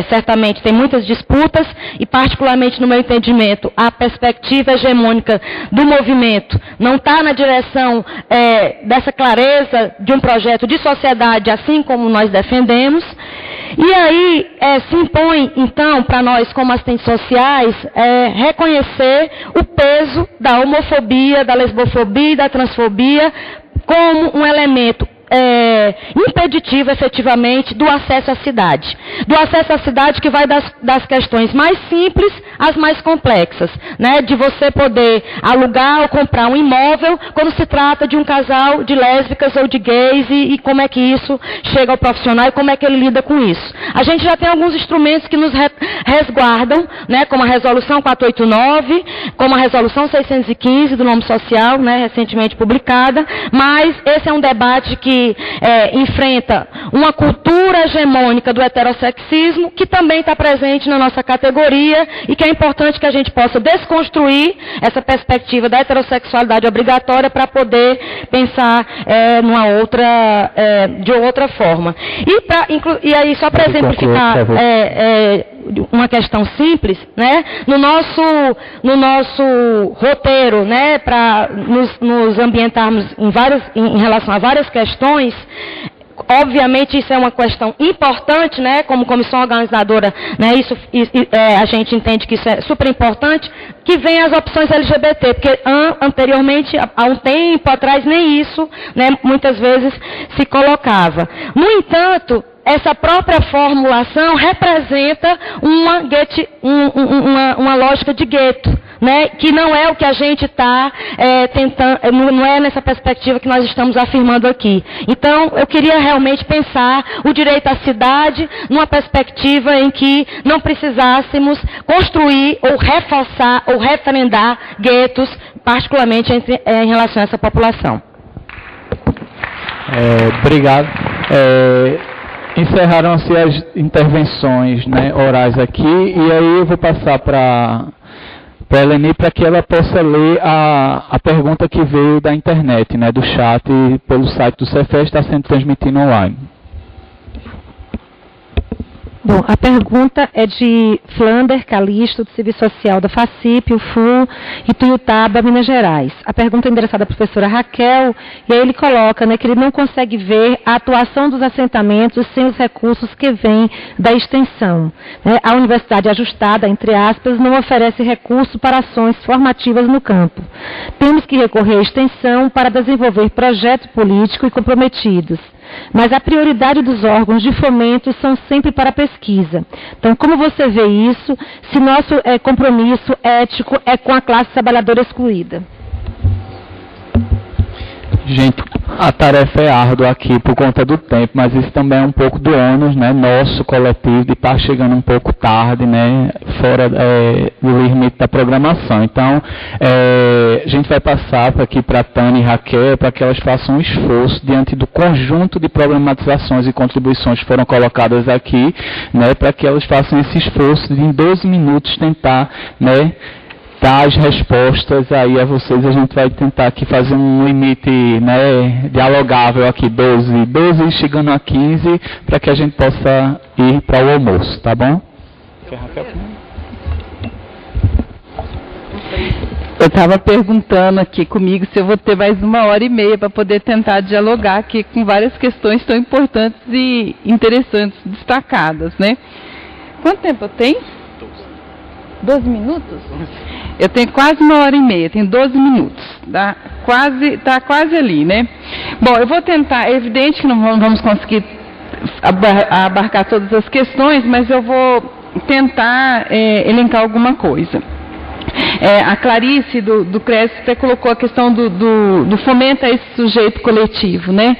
certamente, tem muitas disputas, e particularmente, no meu entendimento, a perspectiva hegemônica do movimento não está na direção dessa clareza de um projeto de sociedade, assim como nós defendemos. E aí se impõe, então, para nós como assistentes sociais, reconhecer o peso da homofobia, da lesbofobia e da transfobia como um elemento impeditivo, efetivamente, do acesso à cidade. Do acesso à cidade que vai das questões mais simples às mais complexas, né? De você poder alugar ou comprar um imóvel quando se trata de um casal de lésbicas ou de gays e como é que isso chega ao profissional e como é que ele lida com isso. A gente já tem alguns instrumentos que nos resguardam, né? Como a Resolução 489, como a Resolução 615 do nome social, né? Recentemente publicada, mas esse é um debate que enfrenta uma cultura hegemônica do heterossexismo que também está presente na nossa categoria e que é importante que a gente possa desconstruir essa perspectiva da heterossexualidade obrigatória para poder pensar de outra forma. E aí, só para exemplificar uma questão simples, né? No nosso roteiro, né? Para nos ambientarmos em relação a várias questões. Obviamente isso é uma questão importante, né? Como comissão organizadora, né? A gente entende que isso é super importante, que vem as opções LGBT, porque anteriormente, há um tempo atrás, nem isso, né? Muitas vezes se colocava. No entanto, essa própria formulação representa uma lógica de gueto, né? Que não é o que a gente está tentando, não é nessa perspectiva que nós estamos afirmando aqui. Então, eu queria realmente pensar o direito à cidade numa perspectiva em que não precisássemos construir ou reforçar ou referendar guetos, particularmente em relação a essa população. Obrigado. Encerraram-se as intervenções, né, orais aqui, e aí eu vou passar para a Eleni para que ela possa ler a pergunta que veio da internet, né, do chat, pelo site do Cefes, está sendo transmitido online. Bom, a pergunta é de Flander Calixto, do Serviço Social da FACIP, UFU, Ituiutaba, Minas Gerais. A pergunta é endereçada à professora Raquel, e aí ele coloca, né, que ele não consegue ver a atuação dos assentamentos sem os recursos que vêm da extensão. Né? A universidade ajustada, entre aspas, não oferece recurso para ações formativas no campo. Temos que recorrer à extensão para desenvolver projetos políticos e comprometidos. Mas a prioridade dos órgãos de fomento são sempre para a pesquisa. Então, como você vê isso, se nosso compromisso ético é com a classe trabalhadora excluída? Gente, a tarefa é árdua aqui por conta do tempo, mas isso também é um pouco do ônus, né, nosso coletivo, de estar chegando um pouco tarde, né, fora do limite da programação. Então, a gente vai passar aqui para a Tânia e Raquel, para que elas façam um esforço diante do conjunto de problematizações e contribuições que foram colocadas aqui, né, para que elas façam esse esforço de em 12 minutos tentar, né, dar as respostas aí a vocês. A gente vai tentar aqui fazer um limite, né, dialogável aqui, 12 chegando a 15, para que a gente possa ir para o almoço, tá bom? Eu estava perguntando aqui comigo se eu vou ter mais 1h30 para poder tentar dialogar aqui com várias questões tão importantes e interessantes, destacadas, né? Quanto tempo eu tenho? 12 minutos? Eu tenho quase 1h30, tenho 12 minutos. Tá quase ali, né? Bom, eu vou tentar, é evidente que não vamos conseguir abarcar todas as questões, mas eu vou tentar elencar alguma coisa. A Clarice, do CRES, até colocou a questão do fomento a esse sujeito coletivo, né?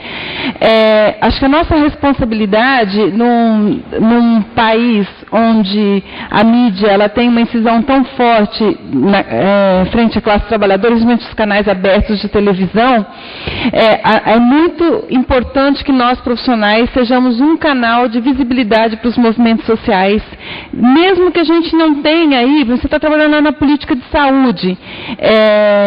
Acho que a nossa responsabilidade num país onde a mídia ela tem uma incisão tão forte frente à classe trabalhadora, principalmente os canais abertos de televisão, é muito importante que nós, profissionais, sejamos um canal de visibilidade para os movimentos sociais, mesmo que a gente não tenha aí, você está trabalhando na política de saúde,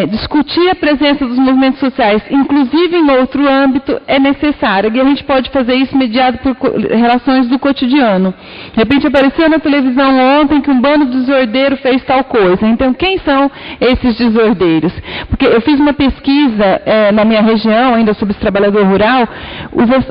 discutir a presença dos movimentos sociais, inclusive em outro âmbito, é necessário, e a gente pode fazer isso mediado por relações do cotidiano. De repente apareceu na televisão ontem que um bando de desordeiro fez tal coisa. Então, quem são esses desordeiros? Porque eu fiz uma pesquisa na minha região, ainda sobre esse trabalhador rural,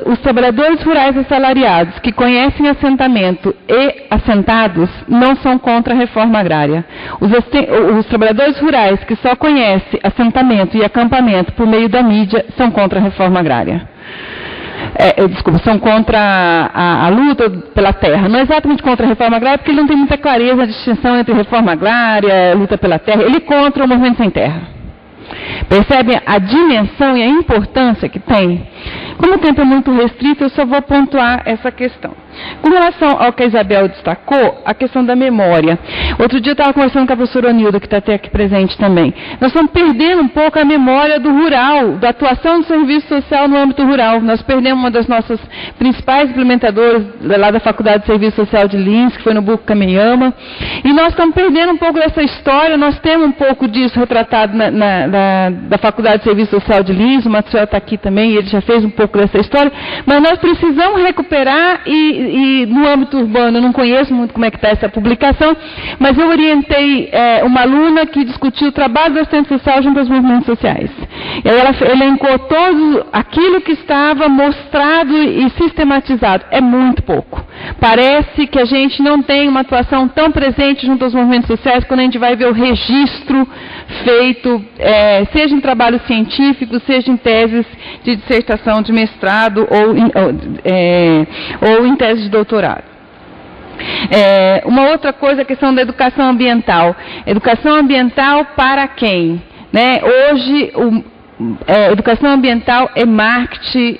os trabalhadores rurais assalariados que conhecem assentamento e assentados não são contra a reforma agrária. Os trabalhadores rurais que só conhecem assentamento e acampamento por meio da mídia são contra a reforma agrária. São contra a luta pela terra. Não é exatamente contra a reforma agrária, porque ele não tem muita clareza na distinção entre reforma agrária, luta pela terra. Ele é contra o movimento sem terra. Percebem a dimensão e a importância que tem? Como o tempo é muito restrito, eu só vou pontuar essa questão. Com relação ao que a Isabel destacou, a questão da memória. Outro dia eu estava conversando com a professora Onilda, que está até aqui presente também. Nós estamos perdendo um pouco a memória do rural, da atuação do serviço social no âmbito rural. Nós perdemos uma das nossas principais implementadoras lá da Faculdade de Serviço Social de Lins, que foi no Buco Kameyama. E nós estamos perdendo um pouco dessa história, nós temos um pouco disso retratado da Faculdade de Serviço Social de Lins, o Maxwell está aqui também, ele já fez um pouco dessa história, mas nós precisamos recuperar e no âmbito urbano, eu não conheço muito como é que está essa publicação, mas eu orientei uma aluna que discutiu o trabalho do assistente social junto aos movimentos sociais. E aí ela elencou todo aquilo que estava mostrado e sistematizado. É muito pouco. Parece que a gente não tem uma atuação tão presente junto aos movimentos sociais quando a gente vai ver o registro feito, seja em trabalho científico, seja em teses de dissertação de mestrado ou em tese de doutorado. Uma outra coisa é a questão da educação ambiental. Educação ambiental para quem? Né? Hoje, educação ambiental é marketing,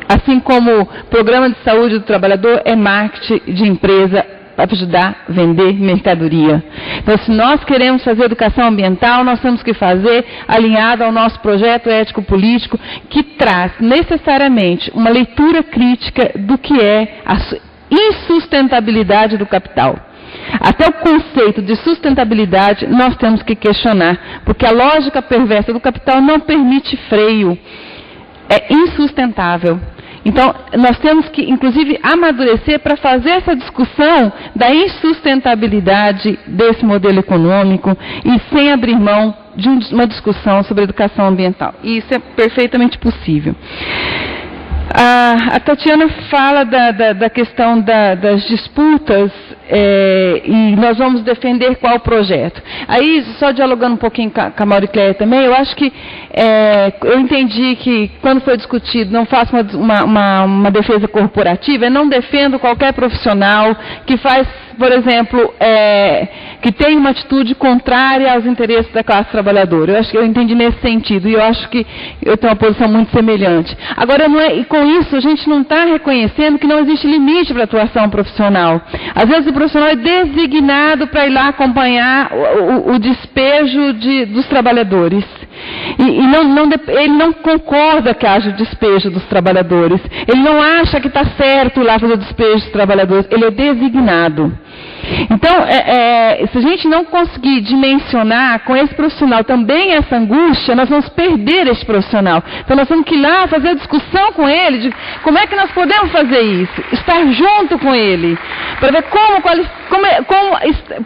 assim como o programa de saúde do trabalhador é marketing de empresa para ajudar a vender mercadoria. Então, se nós queremos fazer educação ambiental, nós temos que fazer alinhado ao nosso projeto ético-político, que traz necessariamente uma leitura crítica do que é a insustentabilidade do capital. Até o conceito de sustentabilidade nós temos que questionar, porque a lógica perversa do capital não permite freio. É insustentável. Então, nós temos que, inclusive, amadurecer para fazer essa discussão da insustentabilidade desse modelo econômico e sem abrir mão de uma discussão sobre educação ambiental. E isso é perfeitamente possível. A Tatiana fala da questão das disputas e nós vamos defender qual projeto. Aí, só dialogando um pouquinho com a Mauricléia também, eu acho que eu entendi que quando foi discutido, não faço uma defesa corporativa, eu não defendo qualquer profissional que faz, por exemplo, que tem uma atitude contrária aos interesses da classe trabalhadora. Eu acho que eu entendi nesse sentido, e eu acho que eu tenho uma posição muito semelhante. Agora, e com isso, a gente não está reconhecendo que não existe limite para a atuação profissional. Às vezes, o profissional é designado para ir lá acompanhar o despejo dos trabalhadores. Ele não concorda que haja o despejo dos trabalhadores. Ele não acha que está certo ir lá fazer o despejo dos trabalhadores. Ele é designado. Então, se a gente não conseguir dimensionar com esse profissional também essa angústia, nós vamos perder esse profissional. Então, nós temos que ir lá fazer a discussão com ele de como é que nós podemos fazer isso. Estar junto com ele. Para ver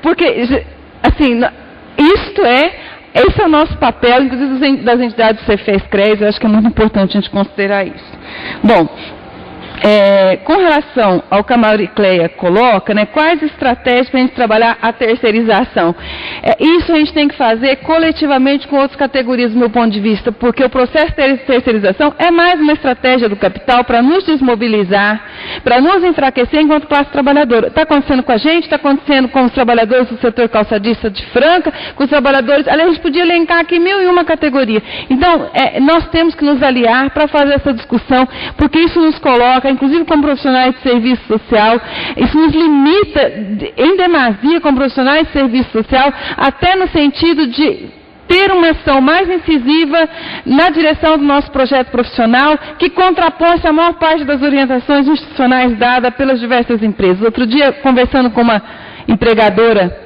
porque, assim, esse é o nosso papel, inclusive das entidades CFES-CRES, eu acho que é muito importante a gente considerar isso. Bom, com relação ao que a Mauricléia coloca, né, quais estratégias para a gente trabalhar a terceirização? Isso a gente tem que fazer coletivamente com outras categorias, do meu ponto de vista, porque o processo de terceirização é mais uma estratégia do capital para nos desmobilizar, para nos enfraquecer enquanto classe trabalhadora. Está acontecendo com a gente, está acontecendo com os trabalhadores do setor calçadista de Franca, com os trabalhadores. Aliás, a gente podia elencar aqui 1001 categorias. Então, nós temos que nos aliar para fazer essa discussão, porque isso nos coloca inclusive como profissionais de serviço social. Isso nos limita em demasia como profissionais de serviço social, até no sentido de ter uma ação mais incisiva na direção do nosso projeto profissional, que contrapõe a maior parte das orientações institucionais dadas pelas diversas empresas. Outro dia, conversando com uma empregadora,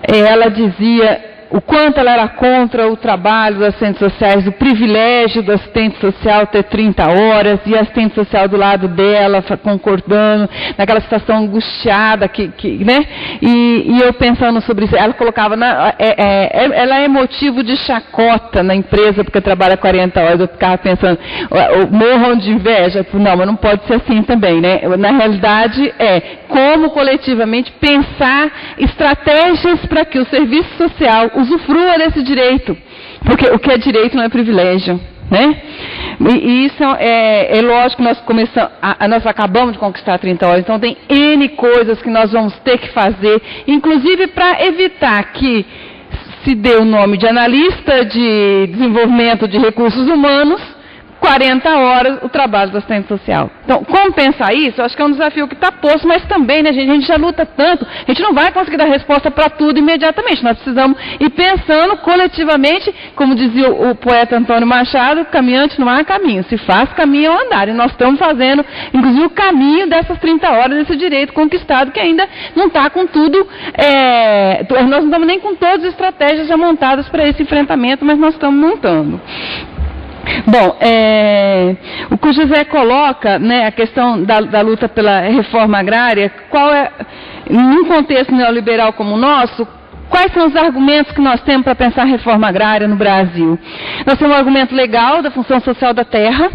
ela dizia o quanto ela era contra o trabalho das assistentes sociais, o privilégio do assistente social ter 30 horas, e a assistente social do lado dela, concordando, naquela situação angustiada, né? E eu pensando sobre isso, ela colocava, ela é motivo de chacota na empresa, porque trabalha 40 horas, eu ficava pensando, morram de inveja, não, mas não pode ser assim também, né? Na realidade, como coletivamente pensar estratégias para que o serviço social usufrua desse direito, porque o que é direito não é privilégio, né? E isso é lógico que nós acabamos de conquistar 30 horas, então tem N coisas que nós vamos ter que fazer, inclusive para evitar que se dê o nome de analista de desenvolvimento de recursos humanos, 40 horas o trabalho do assistente social. Então, como pensar isso? Eu acho que é um desafio que está posto, mas também, né, gente, a gente já luta tanto, a gente não vai conseguir dar resposta para tudo imediatamente. Nós precisamos ir pensando coletivamente, como dizia o poeta Antônio Machado, caminhante não há caminho, se faz caminho ao andar. E nós estamos fazendo, inclusive, o caminho dessas 30 horas, desse direito conquistado, que ainda não está com tudo, nós não estamos nem com todas as estratégias já montadas para esse enfrentamento, mas nós estamos montando. Bom, o que o José coloca, né, a questão da luta pela reforma agrária, num contexto neoliberal como o nosso, quais são os argumentos que nós temos para pensar a reforma agrária no Brasil? Nós temos um argumento legal da função social da terra,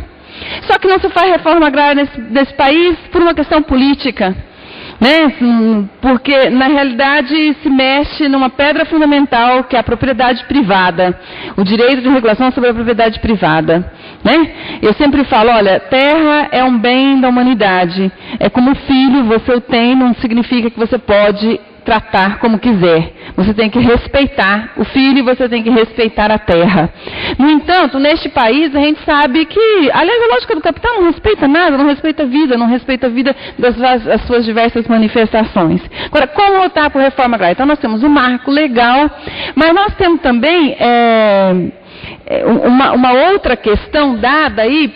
só que não se faz reforma agrária nesse país por uma questão política, né? Porque, na realidade, se mexe numa pedra fundamental, que é a propriedade privada, o direito de regulação sobre a propriedade privada, né? Eu sempre falo, olha, terra é um bem da humanidade, é como filho, você o tem, não significa que você pode tratar como quiser. Você tem que respeitar o filho e você tem que respeitar a terra. No entanto, neste país, a gente sabe que, aliás, a lógica do capital não respeita nada, não respeita a vida, não respeita a vida das suas diversas manifestações. Agora, como lutar por reforma agrária? Então, nós temos um marco legal, mas nós temos também uma outra questão dada aí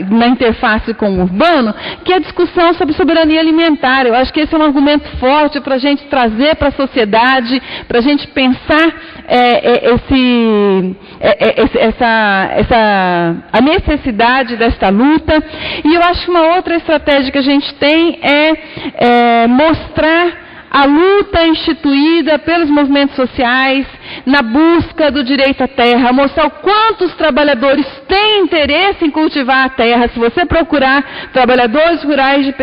na interface com o urbano, que é a discussão sobre soberania alimentar. Eu acho que esse é um argumento forte para a gente trazer para a sociedade, para a gente pensar a necessidade desta luta. E eu acho que uma outra estratégia que a gente tem é mostrar a luta instituída pelos movimentos sociais na busca do direito à terra, mostrar o quanto os trabalhadores têm interesse em cultivar a terra. Se você procurar trabalhadores rurais de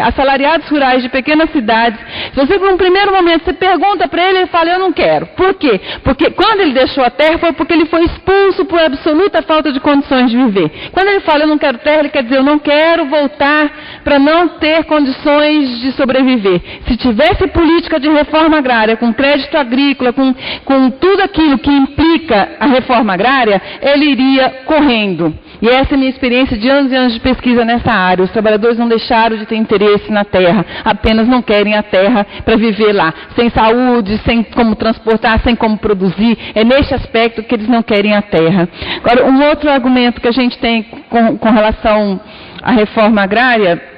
assalariados rurais de pequenas cidades, se você, por um primeiro momento, você pergunta para ele fala, eu não quero. Por quê? Porque quando ele deixou a terra foi porque ele foi expulso por absoluta falta de condições de viver. Quando ele fala, eu não quero terra, ele quer dizer, eu não quero voltar para não ter condições de sobreviver. Se tivesse política de reforma agrária, com crédito agrícola, com tudo aquilo que implica a reforma agrária, ele iria correndo. E essa é a minha experiência de anos e anos de pesquisa nessa área. Os trabalhadores não deixaram de ter interesse na terra, apenas não querem a terra para viver lá, sem saúde, sem como transportar, sem como produzir. É nesse aspecto que eles não querem a terra. Agora, um outro argumento que a gente tem com relação à reforma agrária,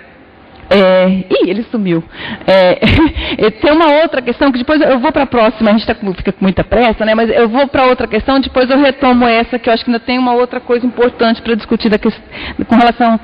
ele sumiu. Tem uma outra questão que depois eu vou para a próxima, a gente fica com muita pressa, né? Mas eu vou para outra questão, depois eu retomo essa, que eu acho que ainda tem uma outra coisa importante para discutir com relação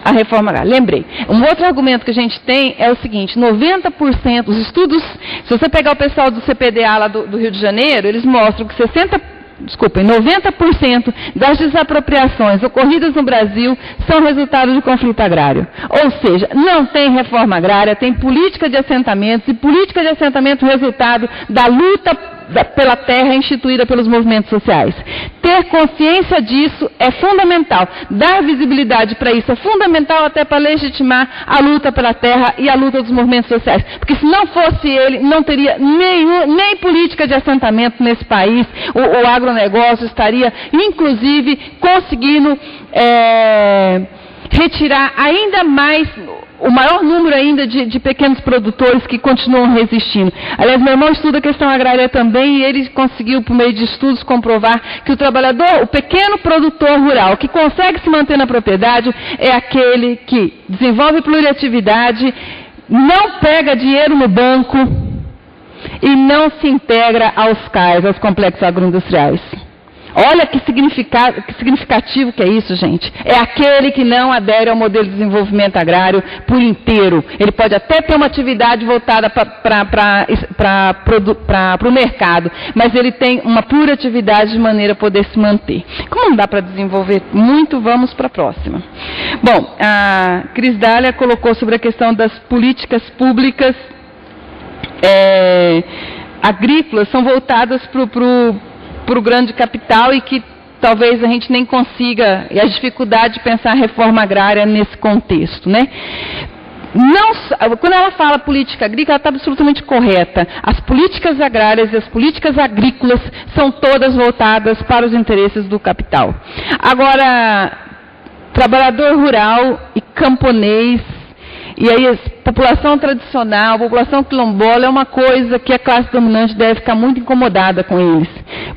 à reforma agrária. Lembrei. Um outro argumento que a gente tem é o seguinte, 90% dos estudos, se você pegar o pessoal do CPDA lá do Rio de Janeiro, eles mostram que 90% das desapropriações ocorridas no Brasil são resultado de conflito agrário. Ou seja, não tem reforma agrária, tem política de assentamentos, e política de assentamento resultado da luta pela terra instituída pelos movimentos sociais. Ter consciência disso é fundamental. Dar visibilidade para isso é fundamental até para legitimar a luta pela terra e a luta dos movimentos sociais. Porque se não fosse ele, não teria nem política de assentamento nesse país. O agronegócio estaria, inclusive, conseguindo retirar ainda mais, o maior número ainda de pequenos produtores que continuam resistindo. Aliás, meu irmão estuda a questão agrária também e ele conseguiu, por meio de estudos, comprovar que o trabalhador, o pequeno produtor rural, que consegue se manter na propriedade, é aquele que desenvolve pluriatividade, não pega dinheiro no banco e não se integra aos CAIs, aos complexos agroindustriais. Olha que significativo que é isso, gente. É aquele que não adere ao modelo de desenvolvimento agrário por inteiro. Ele pode até ter uma atividade voltada para o mercado, mas ele tem uma pura atividade de maneira a poder se manter. Como não dá para desenvolver muito, vamos para a próxima. Bom, a Cris Dália colocou sobre a questão das políticas públicas agrícolas, são voltadas para o grande capital e que talvez a gente nem consiga, e a dificuldade de pensar a reforma agrária nesse contexto, né? Quando ela fala política agrícola, ela está absolutamente correta. As políticas agrárias e as políticas agrícolas são todas voltadas para os interesses do capital. Agora, trabalhador rural e camponês, e aí a população tradicional, a população quilombola é uma coisa que a classe dominante deve ficar muito incomodada com eles,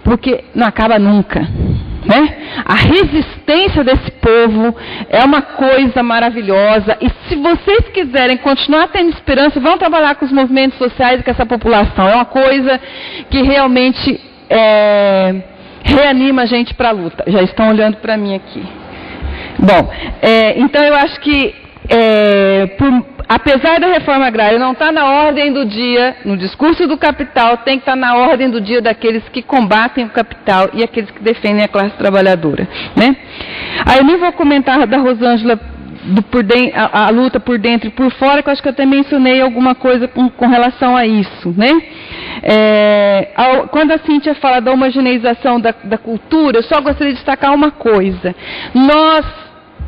porque não acaba nunca, né? A resistência desse povo é uma coisa maravilhosa, e se vocês quiserem continuar tendo esperança, vão trabalhar com os movimentos sociais e com essa população. É uma coisa que realmente reanima a gente para a luta. Já estão olhando para mim aqui. Bom, então eu acho que apesar da reforma agrária não estar na ordem do dia, no discurso do capital, tem que estar na ordem do dia daqueles que combatem o capital e aqueles que defendem a classe trabalhadora, né? Aí eu nem vou comentar da Rosângela a luta por dentro e por fora, que eu acho que eu até mencionei alguma coisa com relação a isso, né? Quando a Cíntia fala da homogeneização da cultura, eu só gostaria de destacar uma coisa. Nós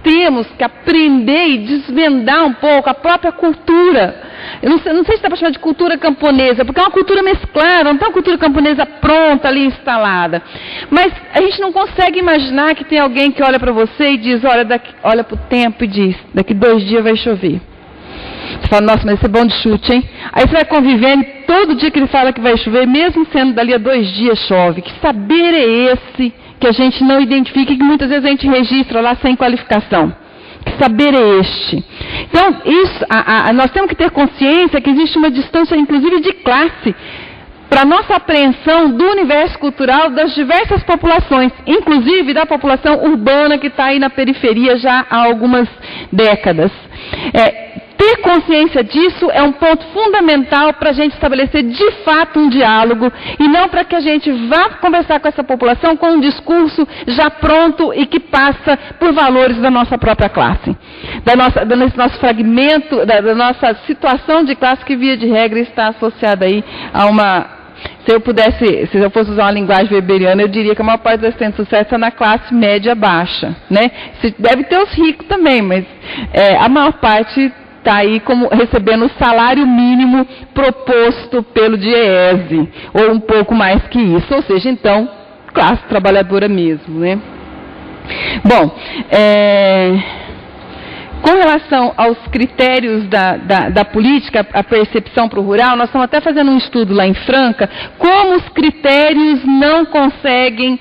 temos que aprender e desvendar um pouco a própria cultura. Eu não sei se dá para chamar de cultura camponesa, porque é uma cultura mesclada, não tem uma cultura camponesa pronta ali instalada. Mas a gente não consegue imaginar que tem alguém que olha para você e diz, olha para o tempo e diz, daqui 2 dias vai chover. Você fala, nossa, mas isso é bom de chute, hein? Aí você vai convivendo e todo dia que ele fala que vai chover, mesmo sendo dali a 2 dias chove. Que saber é esse que a gente não identifica e que muitas vezes a gente registra lá sem qualificação? Que saber é este? Então, nós temos que ter consciência que existe uma distância, inclusive, de classe, para a nossa apreensão do universo cultural das diversas populações, inclusive da população urbana que está aí na periferia já há algumas décadas. Ter consciência disso é um ponto fundamental para a gente estabelecer de fato um diálogo e não para que a gente vá conversar com essa população com um discurso já pronto e que passa por valores da nossa própria classe, desse nosso fragmento, da nossa situação de classe que via de regra está associada aí a uma... Se eu fosse usar uma linguagem weberiana, eu diria que a maior parte dos assistentes de sucesso é na classe média baixa, né? Deve ter os ricos também, mas a maior parte está aí como recebendo o salário mínimo proposto pelo DIEESE, ou um pouco mais que isso, ou seja, então, classe trabalhadora mesmo, né? Bom, com relação aos critérios da política, a percepção para o rural, nós estamos até fazendo um estudo lá em Franca, como os critérios não conseguem,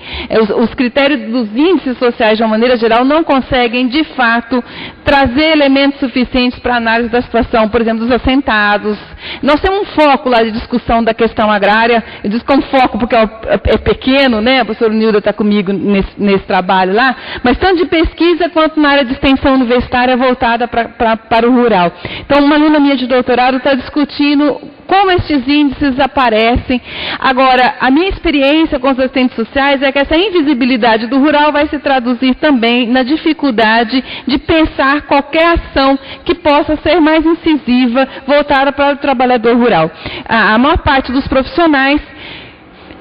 os critérios dos índices sociais de uma maneira geral, não conseguem, de fato, trazer elementos suficientes para a análise da situação, por exemplo, dos assentados. Nós temos um foco lá de discussão da questão agrária, eu digo como foco porque é pequeno, né? A professora Nilda está comigo nesse trabalho lá, mas tanto de pesquisa quanto na área de extensão universitária voltada para o rural. Então, uma aluna minha de doutorado está discutindo como estes índices aparecem. Agora, a minha experiência com os assistentes sociais é que essa invisibilidade do rural vai se traduzir também na dificuldade de pensar qualquer ação que possa ser mais incisiva, voltada para o trabalhador rural. A maior parte dos profissionais,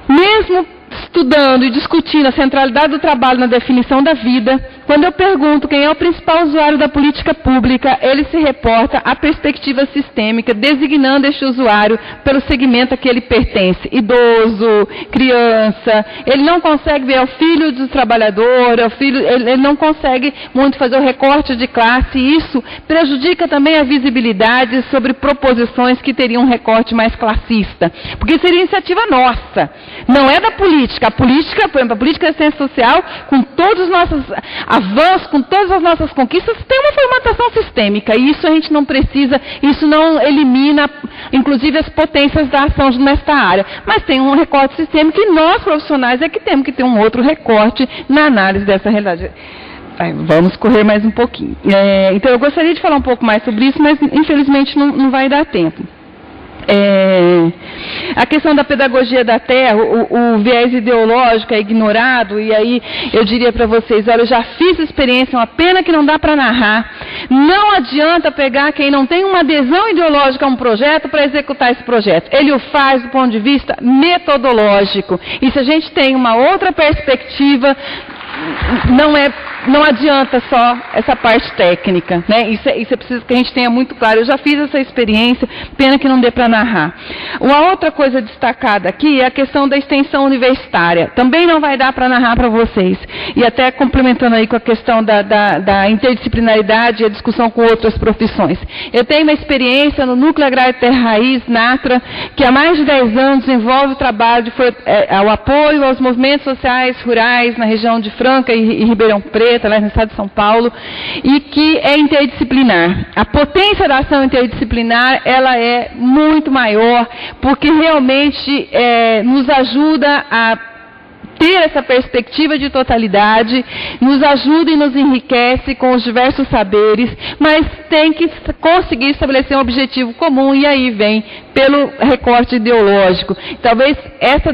mesmo estudando e discutindo a centralidade do trabalho na definição da vida, Quando eu pergunto quem é o principal usuário da política pública, ele se reporta à perspectiva sistêmica, designando este usuário pelo segmento a que ele pertence. Idoso, criança, ele não consegue ver o filho do trabalhador, ele não consegue muito fazer o recorte de classe, e isso prejudica também a visibilidade sobre proposições que teriam um recorte mais classista. Porque seria iniciativa nossa, não é da política. A política, por exemplo, a política de assistência social, com todos os nossos avanços, com todas as nossas conquistas, tem uma formatação sistêmica, e isso a gente não precisa, isso não elimina, inclusive, as potências da ação nesta área. Mas tem um recorte sistêmico, e nós, profissionais, é que temos que ter um outro recorte na análise dessa realidade. Vamos correr mais um pouquinho. Então, eu gostaria de falar um pouco mais sobre isso, mas, infelizmente, não vai dar tempo. A questão da pedagogia da terra, o viés ideológico é ignorado, e aí eu diria para vocês, olha, eu já fiz experiência, é uma pena que não dá para narrar. Não adianta pegar quem não tem uma adesão ideológica a um projeto para executar esse projeto. Ele o faz do ponto de vista metodológico. E se a gente tem uma outra perspectiva, não adianta só essa parte técnica, né? Isso é preciso que a gente tenha muito claro. Eu já fiz essa experiência, pena que não dê para narrar. Uma outra coisa destacada aqui é a questão da extensão universitária. Também não vai dar para narrar para vocês. E até complementando aí com a questão da interdisciplinaridade e a discussão com outras profissões. Eu tenho uma experiência no Núcleo Agrário Terra Raiz, NATRA, que há mais de 10 anos desenvolve o trabalho ao apoio aos movimentos sociais rurais na região de Franca e Ribeirão Preto, lá no estado de São Paulo, e que é interdisciplinar. A potência da ação interdisciplinar, ela é muito maior, porque realmente nos ajuda a ter essa perspectiva de totalidade, nos ajuda e nos enriquece com os diversos saberes, mas tem que conseguir estabelecer um objetivo comum, e aí vem pelo recorte ideológico. Talvez essa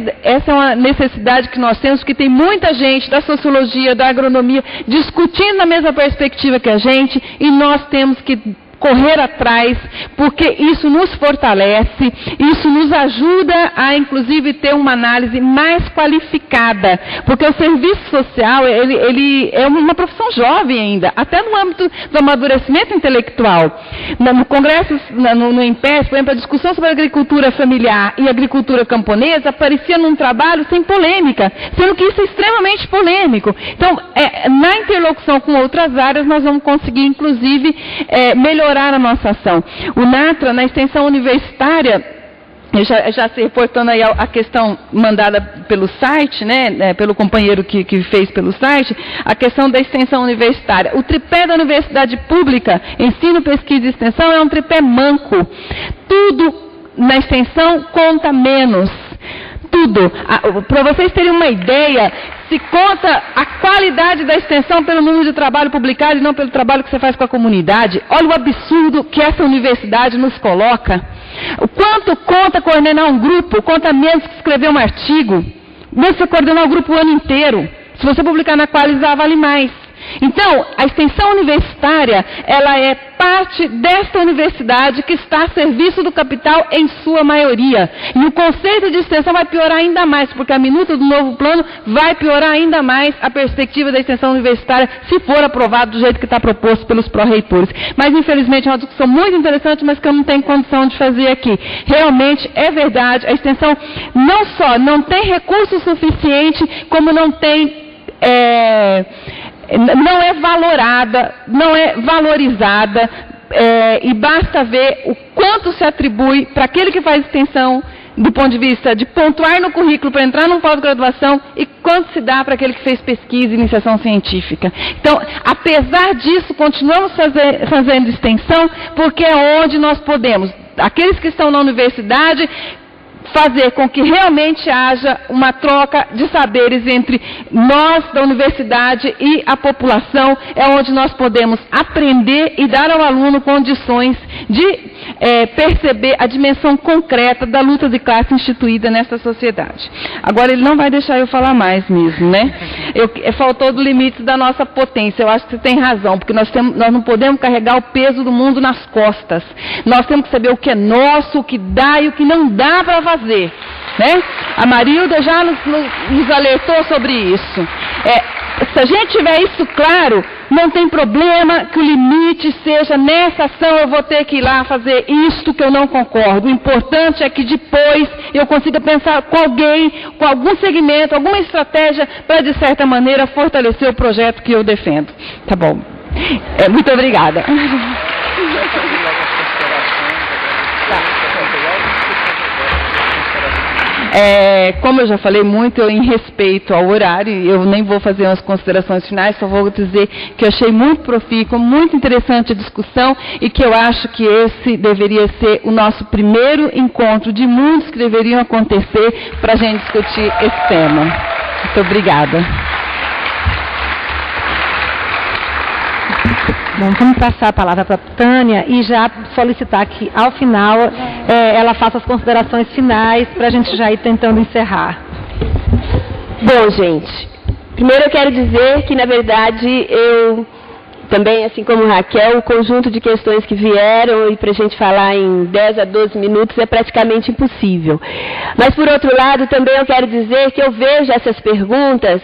é uma necessidade que nós temos, porque tem muita gente da sociologia, da agronomia, discutindo na mesma perspectiva que a gente, e nós temos que correr atrás, porque isso nos fortalece, isso nos ajuda a, inclusive, ter uma análise mais qualificada, porque o serviço social, ele é uma profissão jovem ainda, até no âmbito do amadurecimento intelectual. No Congresso, no IMPES, por exemplo, a discussão sobre a agricultura familiar e agricultura camponesa aparecia num trabalho sem polêmica, sendo que isso é extremamente polêmico. Então, na interlocução com outras áreas, nós vamos conseguir, inclusive, melhorar a nossa ação. O NATRA, na extensão universitária, já se reportando aí a questão mandada pelo site, né, pelo companheiro que fez pelo site, a questão da extensão universitária. O tripé da universidade pública, ensino, pesquisa e extensão, é um tripé manco. Tudo na extensão conta menos. Tudo. Para vocês terem uma ideia, se conta a qualidade da extensão pelo número de trabalho publicado e não pelo trabalho que você faz com a comunidade. Olha o absurdo que essa universidade nos coloca. O quanto conta coordenar um grupo, conta menos que escrever um artigo. Mesmo você coordenar um grupo o ano inteiro. Se você publicar na Qualizar, vale mais. Então, a extensão universitária, ela é parte desta universidade que está a serviço do capital em sua maioria. E o conceito de extensão vai piorar ainda mais, porque a minuta do novo plano vai piorar ainda mais a perspectiva da extensão universitária, se for aprovado do jeito que está proposto pelos pró-reitores. Mas, infelizmente, é uma discussão muito interessante, mas que eu não tenho condição de fazer aqui. Realmente, é verdade, a extensão não só não tem recurso suficiente, como não tem... não é valorada, não é valorizada, e basta ver o quanto se atribui para aquele que faz extensão, do ponto de vista de pontuar no currículo para entrar num pós-graduação, e quanto se dá para aquele que fez pesquisa e iniciação científica. Então, apesar disso, continuamos fazendo extensão, porque é onde nós podemos, aqueles que estão na universidade, fazer com que realmente haja uma troca de saberes entre nós da universidade e a população, é onde nós podemos aprender e dar ao aluno condições de perceber a dimensão concreta da luta de classe instituída nessa sociedade. Agora, ele não vai deixar eu falar mais mesmo, né? Faltou do limite da nossa potência. Eu acho que você tem razão, porque nós não podemos carregar o peso do mundo nas costas. Nós temos que saber o que é nosso, o que dá e o que não dá para fazer, né? A Marilda já nos alertou sobre isso. Se a gente tiver isso claro, não tem problema que o limite seja nessa ação eu vou ter que ir lá fazer isto que eu não concordo. O importante é que depois eu consiga pensar com alguém, com algum segmento, alguma estratégia para, de certa maneira, fortalecer o projeto que eu defendo. Tá bom. Muito obrigada. Como eu já falei muito, em respeito ao horário, eu nem vou fazer umas considerações finais, só vou dizer que eu achei muito profícuo, muito interessante a discussão e que eu acho que esse deveria ser o nosso primeiro encontro de muitos que deveriam acontecer para a gente discutir esse tema. Muito obrigada. Bom, vamos passar a palavra para a Tânia e já solicitar que, ao final, ela faça as considerações finais para a gente já ir tentando encerrar. Bom, gente, primeiro eu quero dizer que, na verdade, eu também, assim como Raquel, o conjunto de questões que vieram e para a gente falar em 10 a 12 minutos é praticamente impossível. Mas, por outro lado, também eu quero dizer que eu vejo essas perguntas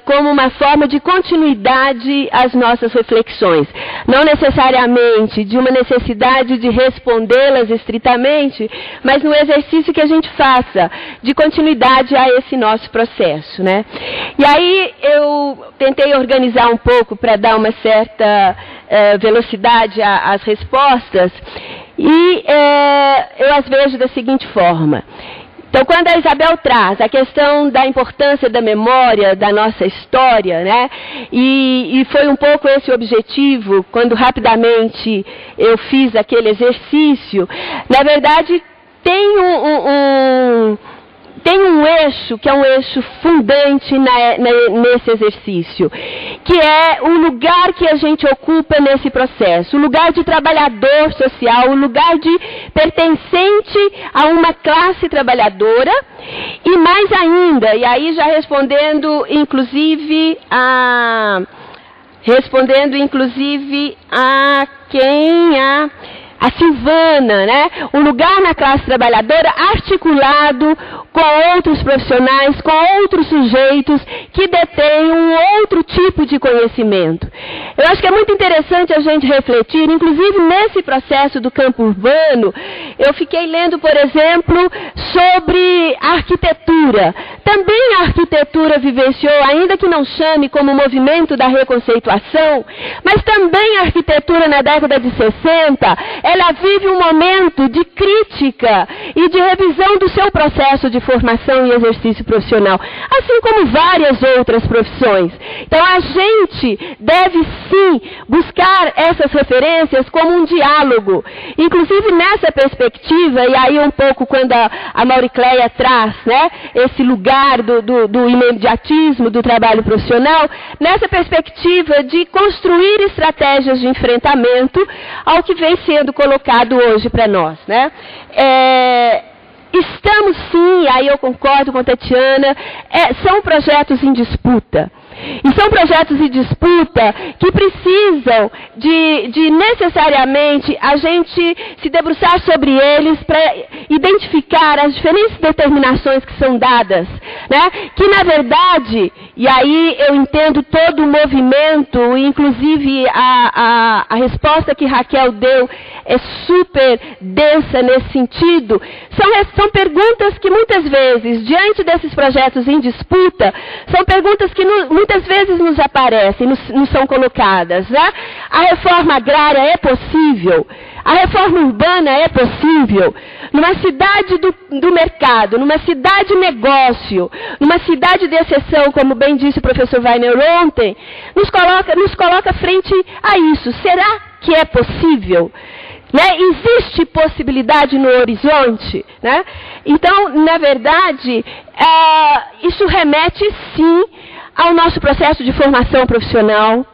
como uma forma de continuidade às nossas reflexões. Não necessariamente de uma necessidade de respondê-las estritamente, mas no exercício que a gente faça de continuidade a esse nosso processo, né? E aí eu tentei organizar um pouco para dar uma certa velocidade às respostas e eu as vejo da seguinte forma. Então, quando a Isabel traz a questão da importância da memória, da nossa história, né, e foi um pouco esse o objetivo, quando rapidamente eu fiz aquele exercício, na verdade, tem um eixo, que é um eixo fundante nesse exercício, que é o lugar que a gente ocupa nesse processo, o lugar de trabalhador social, o lugar de pertencente a uma classe trabalhadora, e mais ainda, e aí já respondendo inclusive a Silvana, né? O lugar na classe trabalhadora articulado com outros profissionais, com outros sujeitos que detêm um outro tipo de conhecimento. Eu acho que é muito interessante a gente refletir, inclusive nesse processo do campo urbano, eu fiquei lendo, por exemplo, sobre arquitetura. Também a arquitetura vivenciou, ainda que não chame como movimento da reconceituação, mas também a arquitetura na década de 60, ela vive um momento de crítica e de revisão do seu processo de formação e exercício profissional, assim como várias outras profissões. Então a gente deve sim buscar essas referências como um diálogo, inclusive nessa perspectiva, e aí um pouco quando a Mauricléia traz, né, esse lugar do imediatismo do trabalho profissional, nessa perspectiva de construir estratégias de enfrentamento ao que vem sendo colocado hoje para nós, né? Estamos sim, aí eu concordo com a Tatiana, são projetos em disputa. E são projetos em disputa que precisam de necessariamente a gente se debruçar sobre eles para identificar as diferentes determinações que são dadas, né? Que na verdade, e aí eu entendo todo o movimento, inclusive a resposta que Raquel deu é super densa nesse sentido, são perguntas que muitas vezes, diante desses projetos em disputa, são perguntas que muitas vezes nos aparecem, nos são colocadas, né? A reforma agrária é possível? A reforma urbana é possível? Numa cidade do mercado, numa cidade negócio, numa cidade de exceção, como bem disse o professor Weiner ontem, nos coloca frente a isso. Será que é possível? Né? Existe possibilidade no horizonte? Né? Então, na verdade, isso remete sim ao nosso processo de formação profissional,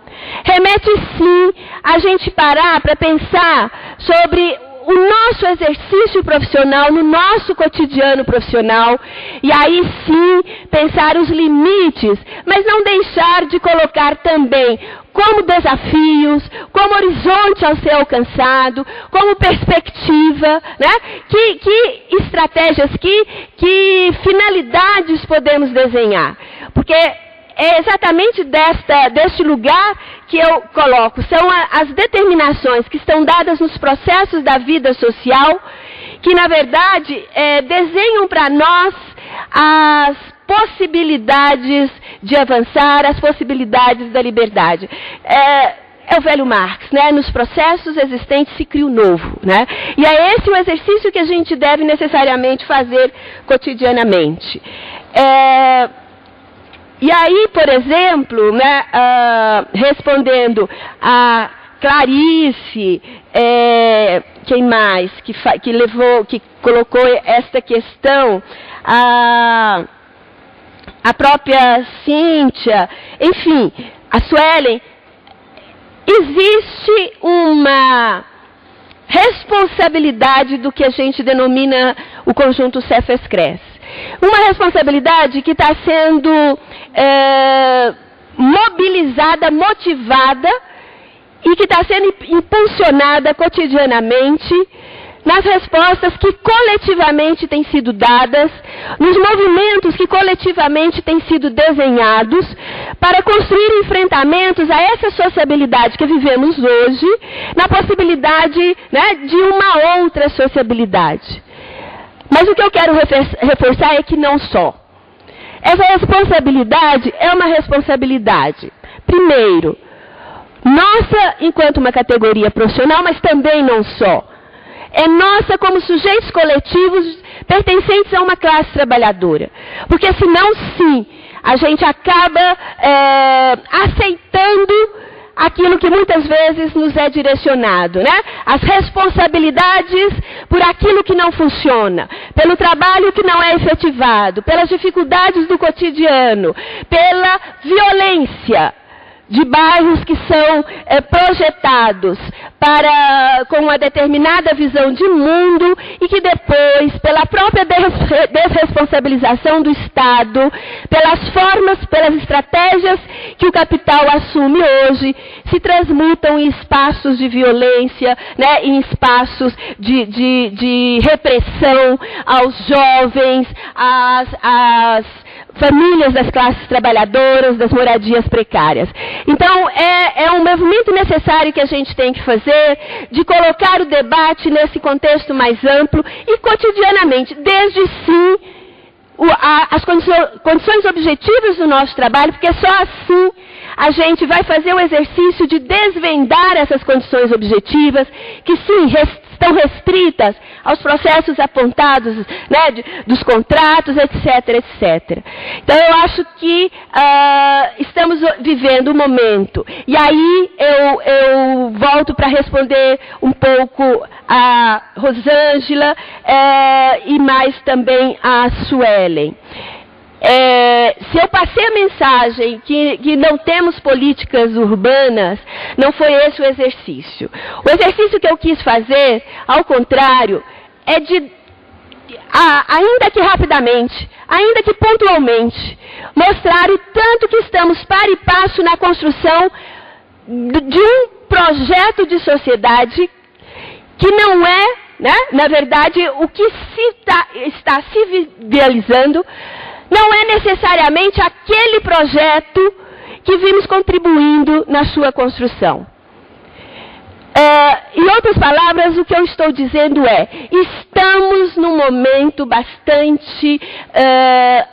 remete sim a gente parar para pensar sobre o nosso exercício profissional, no nosso cotidiano profissional, e aí sim pensar os limites, mas não deixar de colocar também como desafios, como horizonte ao ser alcançado, como perspectiva, né? Que estratégias, que finalidades podemos desenhar. Porque é exatamente deste lugar que eu coloco. São as determinações que estão dadas nos processos da vida social, que, na verdade, desenham para nós as possibilidades de avançar, as possibilidades da liberdade. É o velho Marx, né? Nos processos existentes se cria o novo, né? E é esse o exercício que a gente deve necessariamente fazer cotidianamente. E aí, por exemplo, né, respondendo a Clarice, quem mais que colocou esta questão, a própria Cíntia, enfim, a Suelen, existe uma responsabilidade do que a gente denomina o conjunto Cefes-Cres. Uma responsabilidade que está sendo mobilizada, motivada e que está sendo impulsionada cotidianamente nas respostas que coletivamente têm sido dadas, nos movimentos que coletivamente têm sido desenhados para construir enfrentamentos a essa sociabilidade que vivemos hoje, na possibilidade, né, de uma outra sociabilidade. Mas o que eu quero reforçar é que não só. Essa responsabilidade é uma responsabilidade, primeiro, nossa enquanto uma categoria profissional, mas também não só. É nossa como sujeitos coletivos pertencentes a uma classe trabalhadora. Porque senão, sim, a gente acaba aceitando aquilo que muitas vezes nos é direcionado, né? As responsabilidades por aquilo que não funciona, pelo trabalho que não é efetivado, pelas dificuldades do cotidiano, pela violência de bairros que são projetados com uma determinada visão de mundo e que depois, pela própria desresponsabilização do Estado, pelas formas, pelas estratégias que o capital assume hoje, se transmutam em espaços de violência, né, em espaços de repressão aos jovens, às famílias das classes trabalhadoras, das moradias precárias. Então, é um movimento necessário que a gente tem que fazer, de colocar o debate nesse contexto mais amplo e cotidianamente, desde sim as condições objetivas do nosso trabalho, porque só assim a gente vai fazer o exercício de desvendar essas condições objetivas, que sim, estão restritas aos processos apontados, né, dos contratos, etc, etc. Então, eu acho que estamos vivendo um momento. E aí, eu volto para responder um pouco a Rosângela e mais também a Suelen. Se eu passei a mensagem que não temos políticas urbanas, não foi esse o exercício. O exercício que eu quis fazer, ao contrário, é ainda que rapidamente, ainda que pontualmente, mostrar o tanto que estamos para e passo na construção de um projeto de sociedade que não é, né, na verdade, o que está se idealizando, não é necessariamente aquele projeto que vimos contribuindo na sua construção. Em outras palavras, o que eu estou dizendo estamos num momento bastante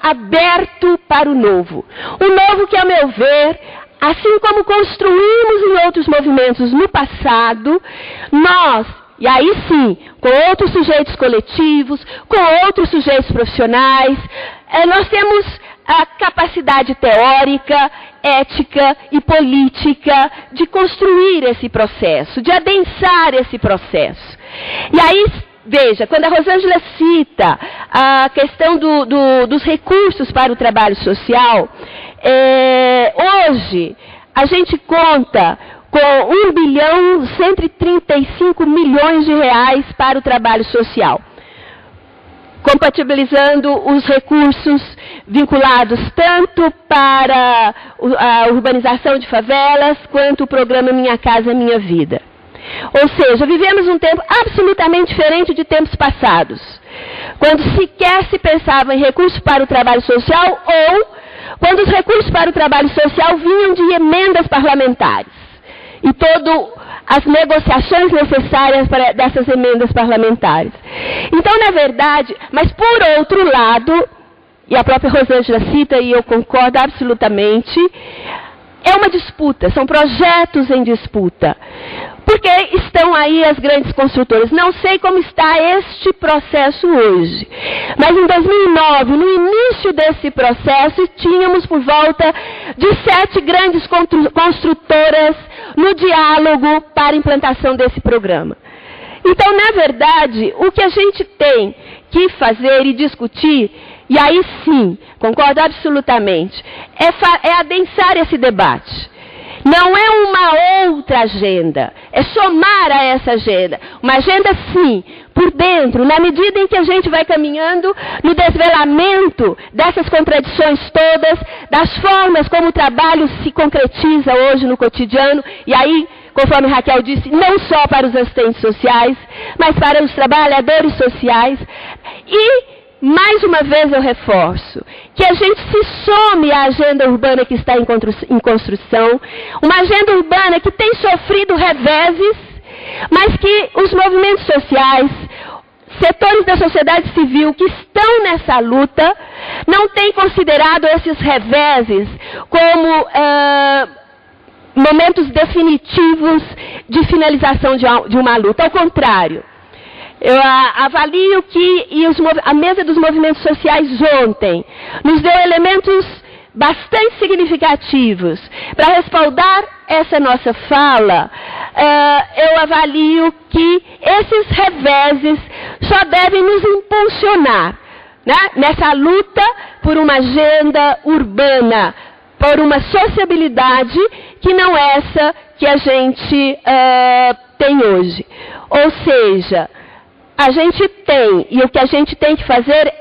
aberto para o novo. Um novo que, a meu ver, assim como construímos em outros movimentos no passado, nós, e aí sim, com outros sujeitos coletivos, com outros sujeitos profissionais, nós temos a capacidade teórica, ética e política de construir esse processo, de adensar esse processo. E aí, veja, quando a Rosângela cita a questão dos recursos para o trabalho social, hoje a gente conta com 1.135 bilhões de reais para o trabalho social, compatibilizando os recursos vinculados tanto para a urbanização de favelas, quanto o programa Minha Casa Minha Vida. Ou seja, vivemos um tempo absolutamente diferente de tempos passados, quando sequer se pensava em recursos para o trabalho social ou quando os recursos para o trabalho social vinham de emendas parlamentares. E todas as negociações necessárias para dessas emendas parlamentares. Então, na verdade, mas por outro lado, e a própria Rosângela cita, e eu concordo absolutamente, é uma disputa, são projetos em disputa. Porque estão aí as grandes construtoras. Não sei como está este processo hoje. Mas em 2009, no início desse processo, tínhamos por volta de 7 grandes construtoras no diálogo para a implantação desse programa. Então, na verdade, o que a gente tem que fazer e discutir, e aí sim, concordo absolutamente, é adensar esse debate. Não é uma outra agenda, é somar a essa agenda. Uma agenda, sim, por dentro, na medida em que a gente vai caminhando no desvelamento dessas contradições todas, das formas como o trabalho se concretiza hoje no cotidiano, e aí, conforme Raquel disse, não só para os assistentes sociais, mas para os trabalhadores sociais. E mais uma vez eu reforço que a gente se some à agenda urbana que está em construção, uma agenda urbana que tem sofrido reveses, mas que os movimentos sociais, setores da sociedade civil que estão nessa luta, não têm considerado esses reveses como momentos definitivos de finalização de uma luta. Ao contrário, eu avalio que a mesa dos movimentos sociais ontem nos deu elementos bastante significativos para respaldar essa nossa fala. Eu avalio que esses reveses só devem nos impulsionar, né, nessa luta por uma agenda urbana, por uma sociabilidade que não é essa que a gente tem hoje. Ou seja, a gente tem, e o que a gente tem que fazer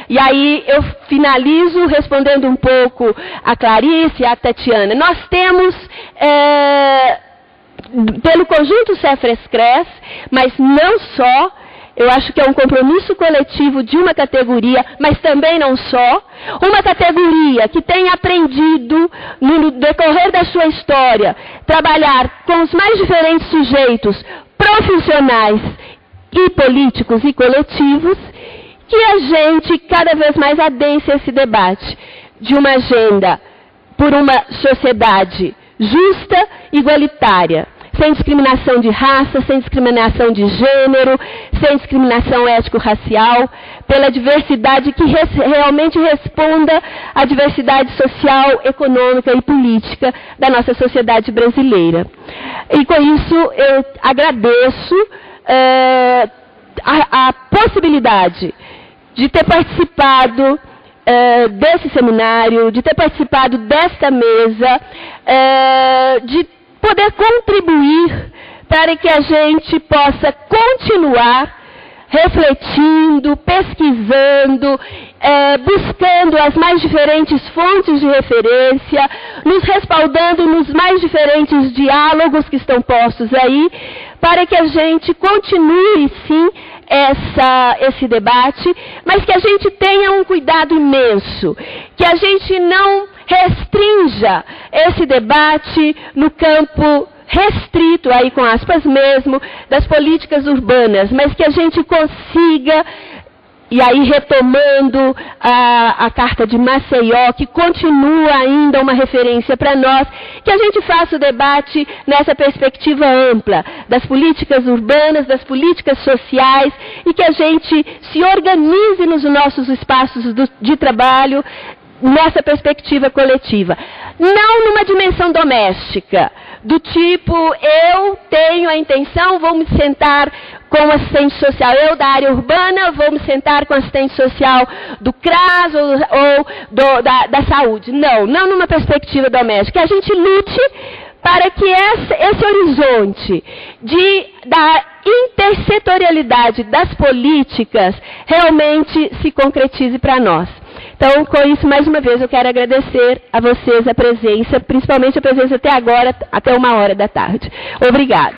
e aí eu finalizo respondendo um pouco a Clarice e a Tatiana. Nós temos, pelo conjunto Cefres-Cres, mas não só, eu acho que é um compromisso coletivo de uma categoria, mas também não só, uma categoria que tem aprendido, no decorrer da sua história, trabalhar com os mais diferentes sujeitos profissionais e políticos e coletivos, que a gente cada vez mais adense esse debate de uma agenda por uma sociedade justa e igualitária, sem discriminação de raça, sem discriminação de gênero, sem discriminação étnico-racial, pela diversidade que realmente responda à diversidade social, econômica e política da nossa sociedade brasileira. E com isso eu agradeço a possibilidade de ter participado desse seminário, de ter participado desta mesa, de poder contribuir para que a gente possa continuar refletindo, pesquisando, buscando as mais diferentes fontes de referência, nos respaldando nos mais diferentes diálogos que estão postos aí, para que a gente continue, sim, esse debate, mas que a gente tenha um cuidado imenso, que a gente não restrinja esse debate no campo restrito, aí com aspas mesmo, das políticas urbanas, mas que a gente consiga, e aí retomando a Carta de Maceió, que continua ainda uma referência para nós, que a gente faça o debate nessa perspectiva ampla, das políticas urbanas, das políticas sociais, e que a gente se organize nos nossos espaços de trabalho, nessa perspectiva coletiva. Não numa dimensão doméstica, do tipo, eu tenho a intenção, vou me sentar com o assistente social, eu da área urbana, vou me sentar com o assistente social do CRAS ou da saúde. Não numa perspectiva doméstica. Que a gente lute para que esse horizonte da intersetorialidade das políticas realmente se concretize para nós. Então, com isso, mais uma vez, eu quero agradecer a vocês a presença, principalmente a presença até agora, até 13h. Obrigada.